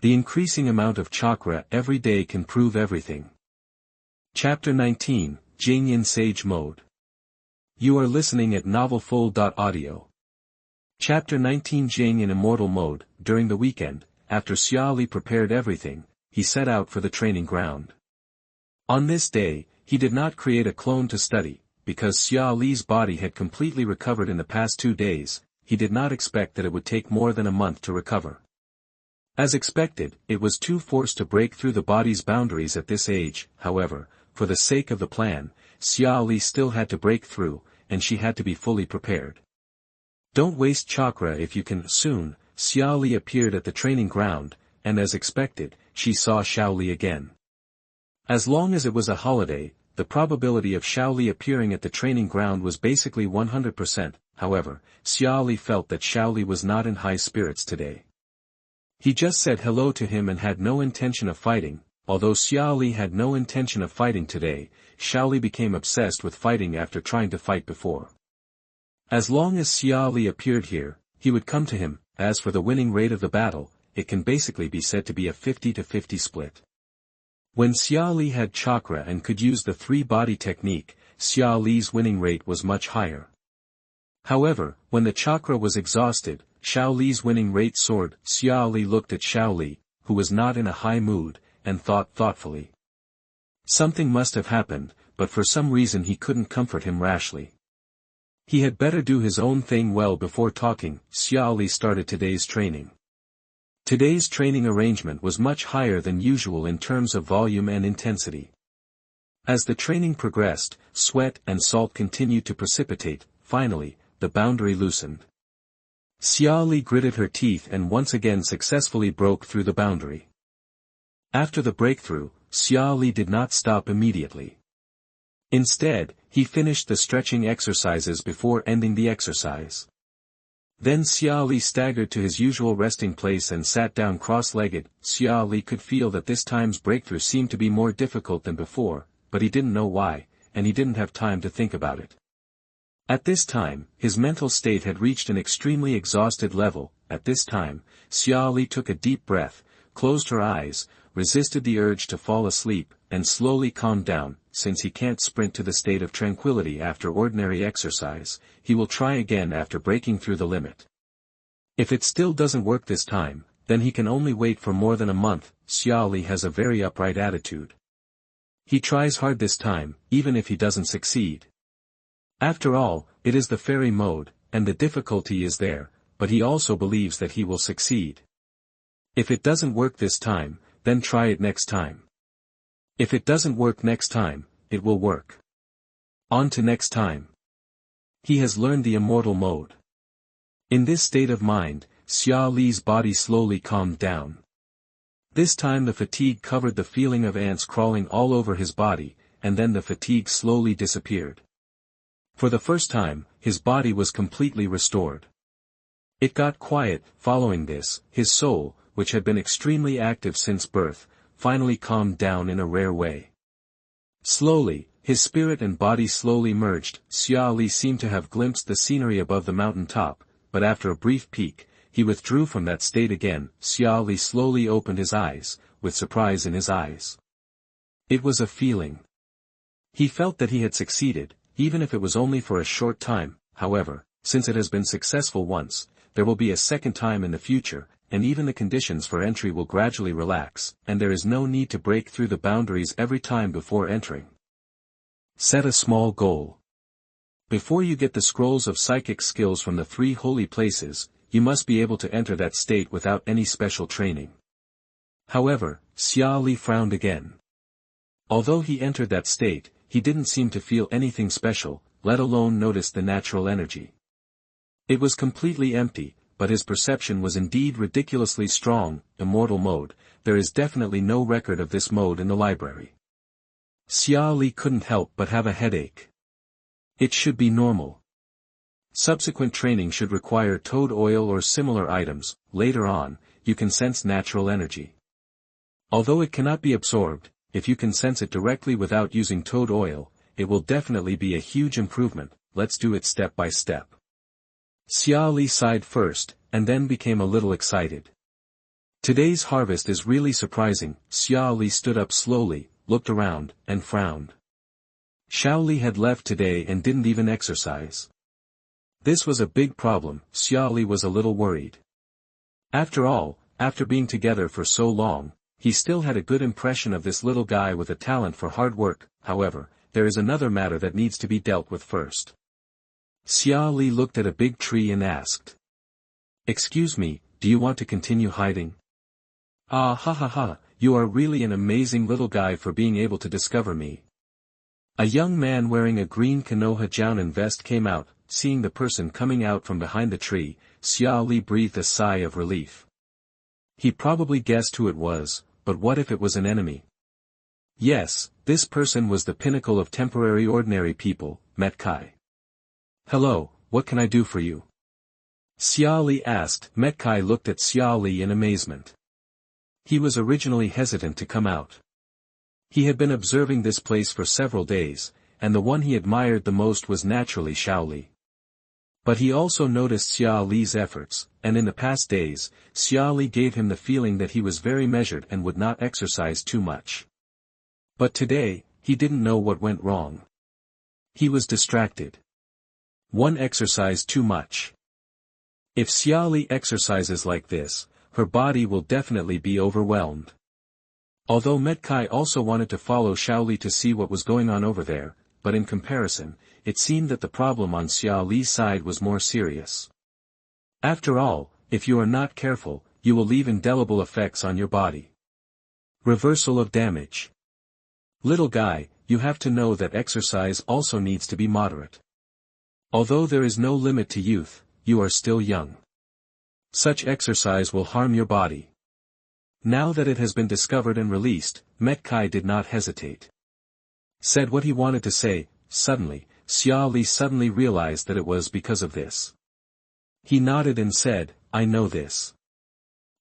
The increasing amount of chakra every day can prove everything. Chapter 19, Jing in Sage Mode. You are listening at NovelFlow.audio. Chapter 19 Jing in Immortal Mode. During the weekend, after Xia Li prepared everything, he set out for the training ground. On this day, he did not create a clone to study, because Xia Li's body had completely recovered in the past 2 days. He did not expect that it would take more than a month to recover. As expected, it was too forced to break through the body's boundaries at this age. However, for the sake of the plan, Xia Li still had to break through, and she had to be fully prepared. Don't waste chakra if you can. Soon, Xia Li appeared at the training ground, and as expected, she saw Xiao Li again. As long as it was a holiday, the probability of Xiao Li appearing at the training ground was basically 100%, however, Xia Li felt that Xiao Li was not in high spirits today. He just said hello to him and had no intention of fighting. Although Xia Li had no intention of fighting today, Xiao Li became obsessed with fighting after trying to fight before. As long as Xia Li appeared here, he would come to him. As for the winning rate of the battle, it can basically be said to be a 50-50 split. When Xia Li had chakra and could use the three-body technique, Xia Li's winning rate was much higher. However, when the chakra was exhausted, Xiao Li's winning rate soared. Xia Li looked at Xiao Li, who was not in a high mood, and thought thoughtfully. Something must have happened, but for some reason he couldn't comfort him rashly. He had better do his own thing well before talking. Xia Li started today's training. Today's training arrangement was much higher than usual in terms of volume and intensity. As the training progressed, sweat and salt continued to precipitate. Finally, the boundary loosened. Xia Li gritted her teeth and once again successfully broke through the boundary. After the breakthrough, Xia Li did not stop immediately. Instead, he finished the stretching exercises before ending the exercise. Then Xia Li staggered to his usual resting place and sat down cross-legged. Xia Li could feel that this time's breakthrough seemed to be more difficult than before, but he didn't know why, and he didn't have time to think about it. At this time, his mental state had reached an extremely exhausted level. At this time, Xia Li took a deep breath, closed her eyes, resisted the urge to fall asleep, and slowly calmed down. Since he can't sprint to the state of tranquility after ordinary exercise, he will try again after breaking through the limit. If it still doesn't work this time, then he can only wait for more than a month. Xia Li has a very upright attitude. He tries hard this time, even if he doesn't succeed. After all, it is the fairy mode, and the difficulty is there, but he also believes that he will succeed. If it doesn't work this time, then try it next time. If it doesn't work next time, it will work. On to next time. He has learned the immortal mode. In this state of mind, Xia Li's body slowly calmed down. This time the fatigue covered the feeling of ants crawling all over his body, and then the fatigue slowly disappeared. For the first time, his body was completely restored. It got quiet. Following this, his soul, which had been extremely active since birth, finally calmed down in a rare way. Slowly, his spirit and body slowly merged. Xia Li seemed to have glimpsed the scenery above the mountain top, but after a brief peek, he withdrew from that state again. Xia Li slowly opened his eyes, with surprise in his eyes. It was a feeling. He felt that he had succeeded, even if it was only for a short time. However, since it has been successful once, there will be a second time in the future, and even the conditions for entry will gradually relax, and there is no need to break through the boundaries every time before entering. Set a small goal. Before you get the scrolls of psychic skills from the 3 holy places, you must be able to enter that state without any special training. However, Xia Li frowned again. Although he entered that state, he didn't seem to feel anything special, let alone notice the natural energy. It was completely empty, but his perception was indeed ridiculously strong. Immortal mode, there is definitely no record of this mode in the library. Xia Li couldn't help but have a headache. It should be normal. Subsequent training should require toad oil or similar items. Later on, you can sense natural energy. Although it cannot be absorbed, if you can sense it directly without using toad oil, it will definitely be a huge improvement. Let's do it step by step. Xia Li sighed first, and then became a little excited. Today's harvest is really surprising. Xia Li stood up slowly, looked around, and frowned. Xiao Li had left today and didn't even exercise. This was a big problem. Xia Li was a little worried. After all, after being together for so long, he still had a good impression of this little guy with a talent for hard work. However, there is another matter that needs to be dealt with first. Xia Li looked at a big tree and asked. "Excuse me, do you want to continue hiding?" "Ah ha ha ha, you are really an amazing little guy for being able to discover me." A young man wearing a green Konoha Jounin vest came out. Seeing the person coming out from behind the tree, Xia Li breathed a sigh of relief. He probably guessed who it was, but what if it was an enemy? Yes, this person was the pinnacle of temporary ordinary people, Metkai. Hello, what can I do for you? Xia Li asked. Metkai looked at Xia Li in amazement. He was originally hesitant to come out. He had been observing this place for several days, and the one he admired the most was naturally Xiao Li. But he also noticed Xia Li's efforts, and in the past days, Xia Li gave him the feeling that he was very measured and would not exercise too much. But today, he didn't know what went wrong. He was distracted. One exercised too much. If Xia Li exercises like this, her body will definitely be overwhelmed. Although Metkai also wanted to follow Xiao Li to see what was going on over there, but in comparison, it seemed that the problem on Xia Li's side was more serious. After all, if you are not careful, you will leave indelible effects on your body. Reversal of damage. Little guy, you have to know that exercise also needs to be moderate. Although there is no limit to youth, you are still young. Such exercise will harm your body. Now that it has been discovered and released, Metkai did not hesitate. Said what he wanted to say. Suddenly, Xia Li suddenly realized that it was because of this. He nodded and said, I know this.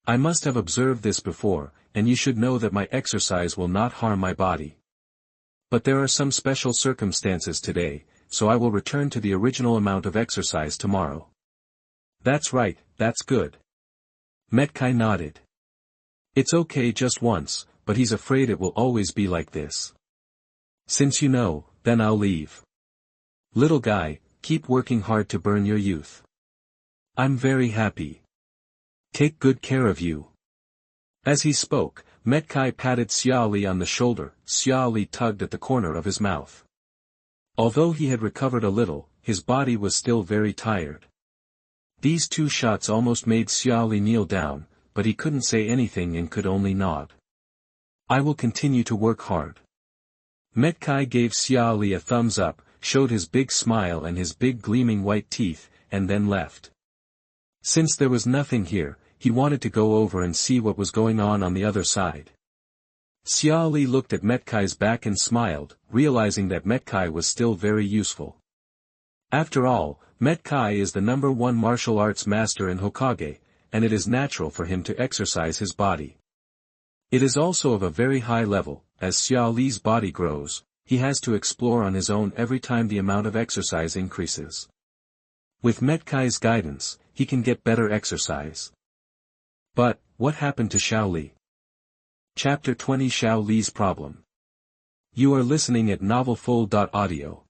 I must have observed this before, and you should know that my exercise will not harm my body. But there are some special circumstances today, so I will return to the original amount of exercise tomorrow. That's right, that's good. Metkai nodded. It's okay just once, but he's afraid it will always be like this. Since you know, then I'll leave. Little guy, keep working hard to burn your youth. I'm very happy. Take good care of you. As he spoke, Metkai patted Xia Li on the shoulder. Xia Li tugged at the corner of his mouth. Although he had recovered a little, his body was still very tired. These two shots almost made Xia Li kneel down, but he couldn't say anything and could only nod. I will continue to work hard. Metkai gave Xia Li a thumbs up, showed his big smile and his big gleaming white teeth, and then left. Since there was nothing here, he wanted to go over and see what was going on the other side. Xia Li looked at Metkai's back and smiled, realizing that Metkai was still very useful. After all, Metkai is the #1 martial arts master in Hokage, and it is natural for him to exercise his body. It is also of a very high level. As Xia Li's body grows, he has to explore on his own every time the amount of exercise increases. With Metkai's guidance, he can get better exercise. But, what happened to Xiao Li? Chapter 20 Xiao Li's Problem. You are listening at NovelFlow.audio.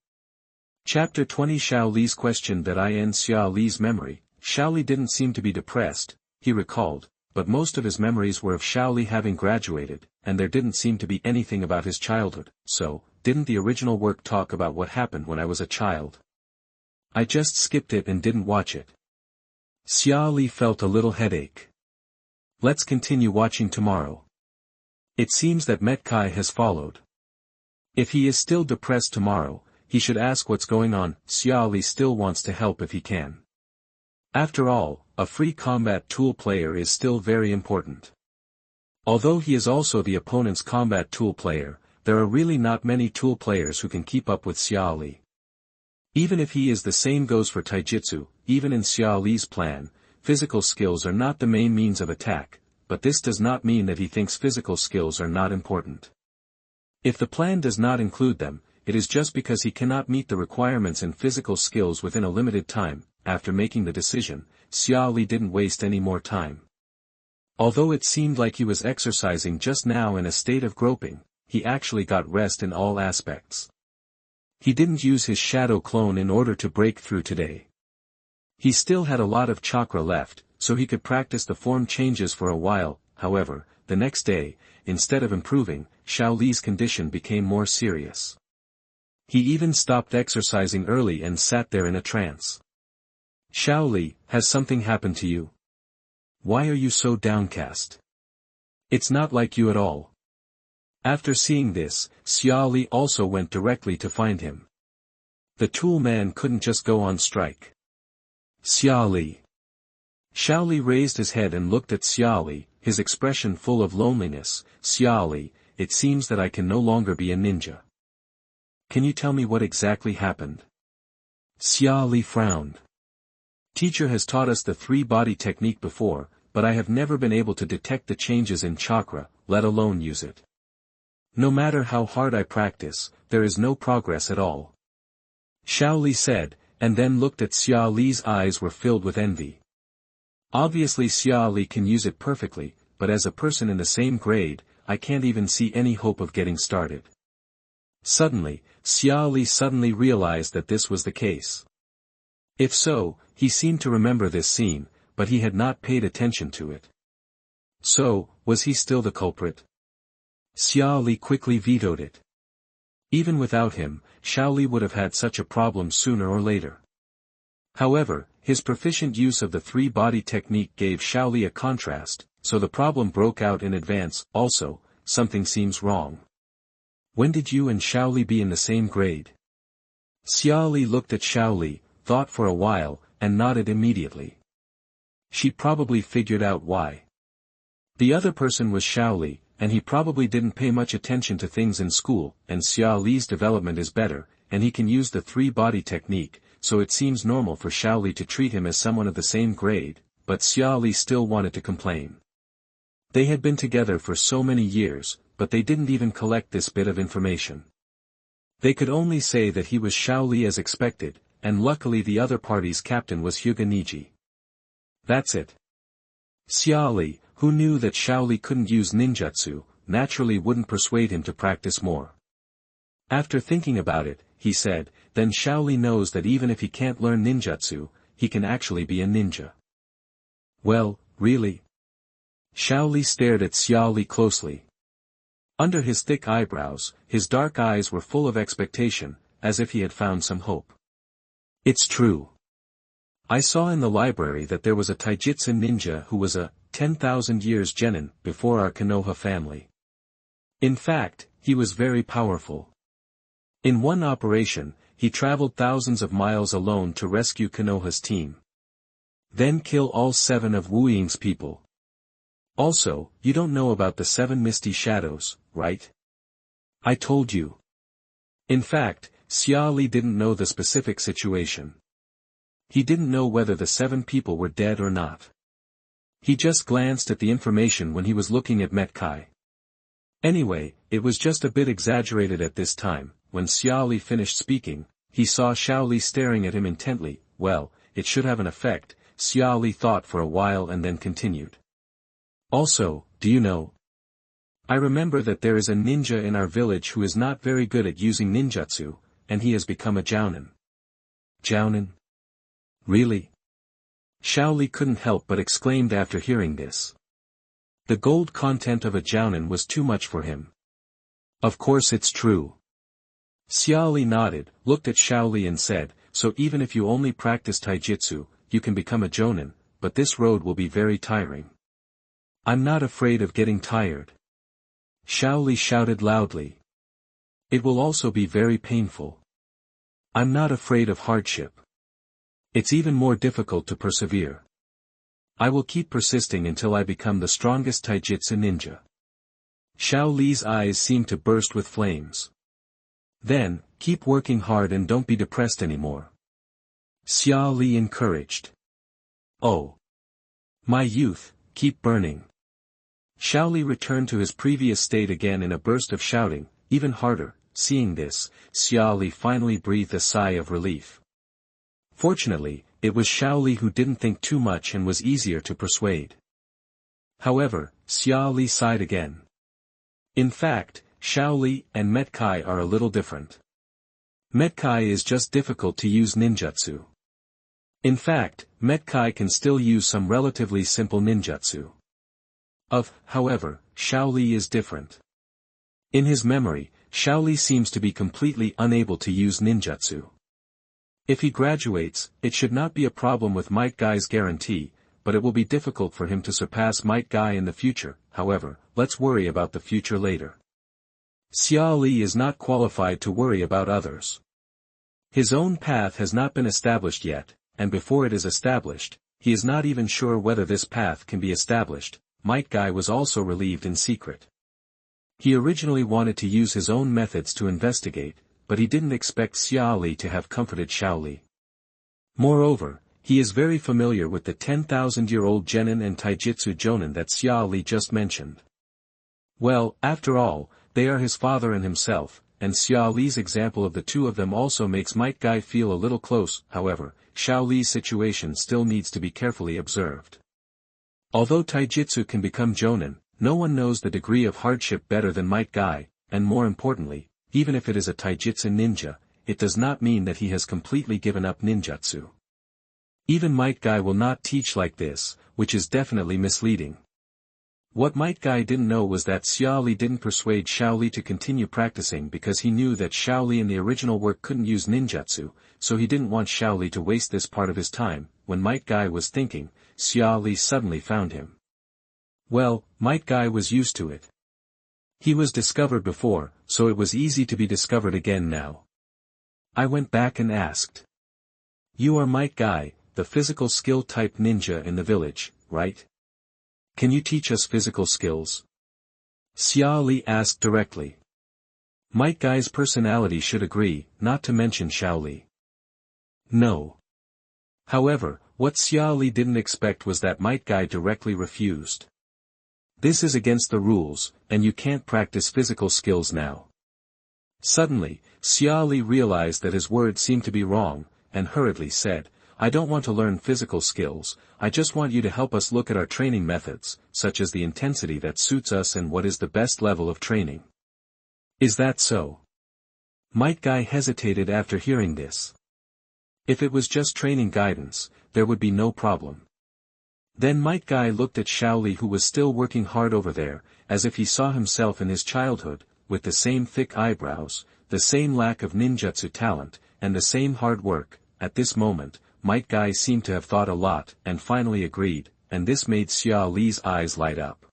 Chapter 20 Xiao Li's Question. That in Xia Li's memory, Xiao Li didn't seem to be depressed, he recalled, but most of his memories were of Xiao Li having graduated, and there didn't seem to be anything about his childhood. So, didn't the original work talk about what happened when I was a child? I just skipped it and didn't watch it. Xia Li felt a little headache. Let's continue watching tomorrow. It seems that Metkai has followed. If he is still depressed tomorrow, he should ask what's going on. Xia Li still wants to help if he can. After all, a free combat tool player is still very important. Although he is also the opponent's combat tool player, there are really not many tool players who can keep up with Xia Li. Even if he is, the same goes for taijutsu. Even in Xia Li's plan, physical skills are not the main means of attack, but this does not mean that he thinks physical skills are not important. If the plan does not include them, it is just because he cannot meet the requirements in physical skills within a limited time. After making the decision, Xia Li didn't waste any more time. Although it seemed like he was exercising just now in a state of groping, he actually got rest in all aspects. He didn't use his shadow clone in order to break through today. He still had a lot of chakra left, so he could practice the form changes for a while. However, the next day, instead of improving, Xiao Li's condition became more serious. He even stopped exercising early and sat there in a trance. Xiao Li, has something happened to you? Why are you so downcast? It's not like you at all. After seeing this, Xia Li also went directly to find him. The tool man couldn't just go on strike. Xia Li. Xiao Li raised his head and looked at Xia Li, his expression full of loneliness. Xia Li, it seems that I can no longer be a ninja. Can you tell me what exactly happened? Xia Li frowned. Teacher has taught us the three-body technique before, but I have never been able to detect the changes in chakra, let alone use it. No matter how hard I practice, there is no progress at all. Xiao Li said, and then looked at Xia Li's eyes were filled with envy. Obviously Xia Li can use it perfectly, but as a person in the same grade, I can't even see any hope of getting started. Suddenly, Xia Li suddenly realized that this was the case. If so, he seemed to remember this scene, but he had not paid attention to it. So, was he still the culprit? Xia Li quickly vetoed it. Even without him, Xiao Li would have had such a problem sooner or later. However, his proficient use of the three-body technique gave Xiao Li a contrast, so the problem broke out in advance. Also, something seems wrong. When did you and Xiao Li be in the same grade? Xia Li looked at Xiao Li, thought for a while, and nodded immediately. She probably figured out why. The other person was Xiao Li, and he probably didn't pay much attention to things in school, and Xia Li's development is better, and he can use the three-body technique, so it seems normal for Xiao Li to treat him as someone of the same grade, but Xia Li still wanted to complain. They had been together for so many years, but they didn't even collect this bit of information. They could only say that he was Xiao Li as expected, and luckily the other party's captain was Hyuga Niji. That's it. Xia Li, who knew that Xiao Li couldn't use ninjutsu, naturally wouldn't persuade him to practice more. After thinking about it, he said, then Xiao Li knows that even if he can't learn ninjutsu, he can actually be a ninja. Well, really? Xiao Li stared at Xia Li closely. Under his thick eyebrows, his dark eyes were full of expectation, as if he had found some hope. It's true. I saw in the library that there was a taijutsu ninja who was a 10,000 years genin before our Konoha family. In fact, he was very powerful. In one operation, he traveled thousands of miles alone to rescue Konoha's team. Then kill all 7 of Wu Ying's people. Also, you don't know about the 7 misty shadows, right? I told you. In fact, Xia Li didn't know the specific situation. He didn't know whether the 7 people were dead or not. He just glanced at the information when he was looking at Metkai. Anyway, it was just a bit exaggerated at this time. When Xia Li finished speaking, he saw Xiao Li staring at him intently. Well, it should have an effect, Xia Li thought for a while and then continued. Also, do you know? I remember that there is a ninja in our village who is not very good at using ninjutsu, and he has become a jounin. Jounin? Really? Xiao Li couldn't help but exclaimed after hearing this. The gold content of a jounin was too much for him. Of course it's true. Xia Li nodded, looked at Xiao Li and said, so even if you only practice taijutsu, you can become a jounin, but this road will be very tiring. I'm not afraid of getting tired. Xiao Li shouted loudly. It will also be very painful. I'm not afraid of hardship. It's even more difficult to persevere. I will keep persisting until I become the strongest taijutsu ninja. Xiao Li's eyes seemed to burst with flames. Then, keep working hard and don't be depressed anymore. Xia Li encouraged. Oh. My youth, keep burning. Xiao Li returned to his previous state again in a burst of shouting, even harder. Seeing this, Xia Li finally breathed a sigh of relief. Fortunately, it was Xiao Li who didn't think too much and was easier to persuade. However, Xia Li sighed again. In fact, Xiao Li and Metkai are a little different. Metkai is just difficult to use ninjutsu. In fact, Metkai can still use some relatively simple ninjutsu. However, Xiao Li is different. In his memory, Xiao Li seems to be completely unable to use ninjutsu. If he graduates, it should not be a problem with Might Guy's guarantee, but it will be difficult for him to surpass Might Guy in the future. However, let's worry about the future later. Xia Li is not qualified to worry about others. His own path has not been established yet, and before it is established, he is not even sure whether this path can be established. Might Guy was also relieved in secret. He originally wanted to use his own methods to investigate, but he didn't expect Xia Li to have comforted Xiao Li. Moreover, he is very familiar with the 10,000-year-old genin and taijutsu jonin that Xia Li just mentioned. Well, after all, they are his father and himself, and Xia Li's example of the two of them also makes Might Guy feel a little close. However, Xiao Li's situation still needs to be carefully observed. Although taijutsu can become jonin, no one knows the degree of hardship better than Might Guy, and more importantly, even if it is a taijutsu ninja, it does not mean that he has completely given up ninjutsu. Even Might Guy will not teach like this, which is definitely misleading. What Might Guy didn't know was that Xia Li didn't persuade Xiao Li to continue practicing because he knew that Xiao Li in the original work couldn't use ninjutsu, so he didn't want Xiao Li to waste this part of his time. When Might Guy was thinking, Xia Li suddenly found him. Well, Might Guy was used to it. He was discovered before, so it was easy to be discovered again now. I went back and asked. You are Might Guy, the physical skill type ninja in the village, right? Can you teach us physical skills? Xia Li asked directly. Might Guy's personality should agree, not to mention Xiao Li. No. However, what Xia Li didn't expect was that Might Guy directly refused. This is against the rules, and you can't practice physical skills now. Suddenly, Xia Li realized that his words seemed to be wrong, and hurriedly said, I don't want to learn physical skills, I just want you to help us look at our training methods, such as the intensity that suits us and what is the best level of training. Is that so? Might Guy hesitated after hearing this. If it was just training guidance, there would be no problem. Then Might Guy looked at Xiao Li, who was still working hard over there, as if he saw himself in his childhood, with the same thick eyebrows, the same lack of ninjutsu talent, and the same hard work. At this moment, Might Guy seemed to have thought a lot, and finally agreed, and this made Xia Li's eyes light up.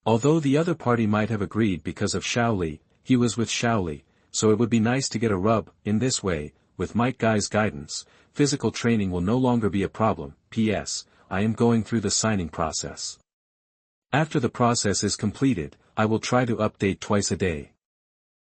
Although the other party might have agreed because of Xiao Li, he was with Xiao Li, so it would be nice to get a rub. In this way, with Might Guy's guidance, physical training will no longer be a problem. P.S. I am going through the signing process. After the process is completed, I will try to update twice a day.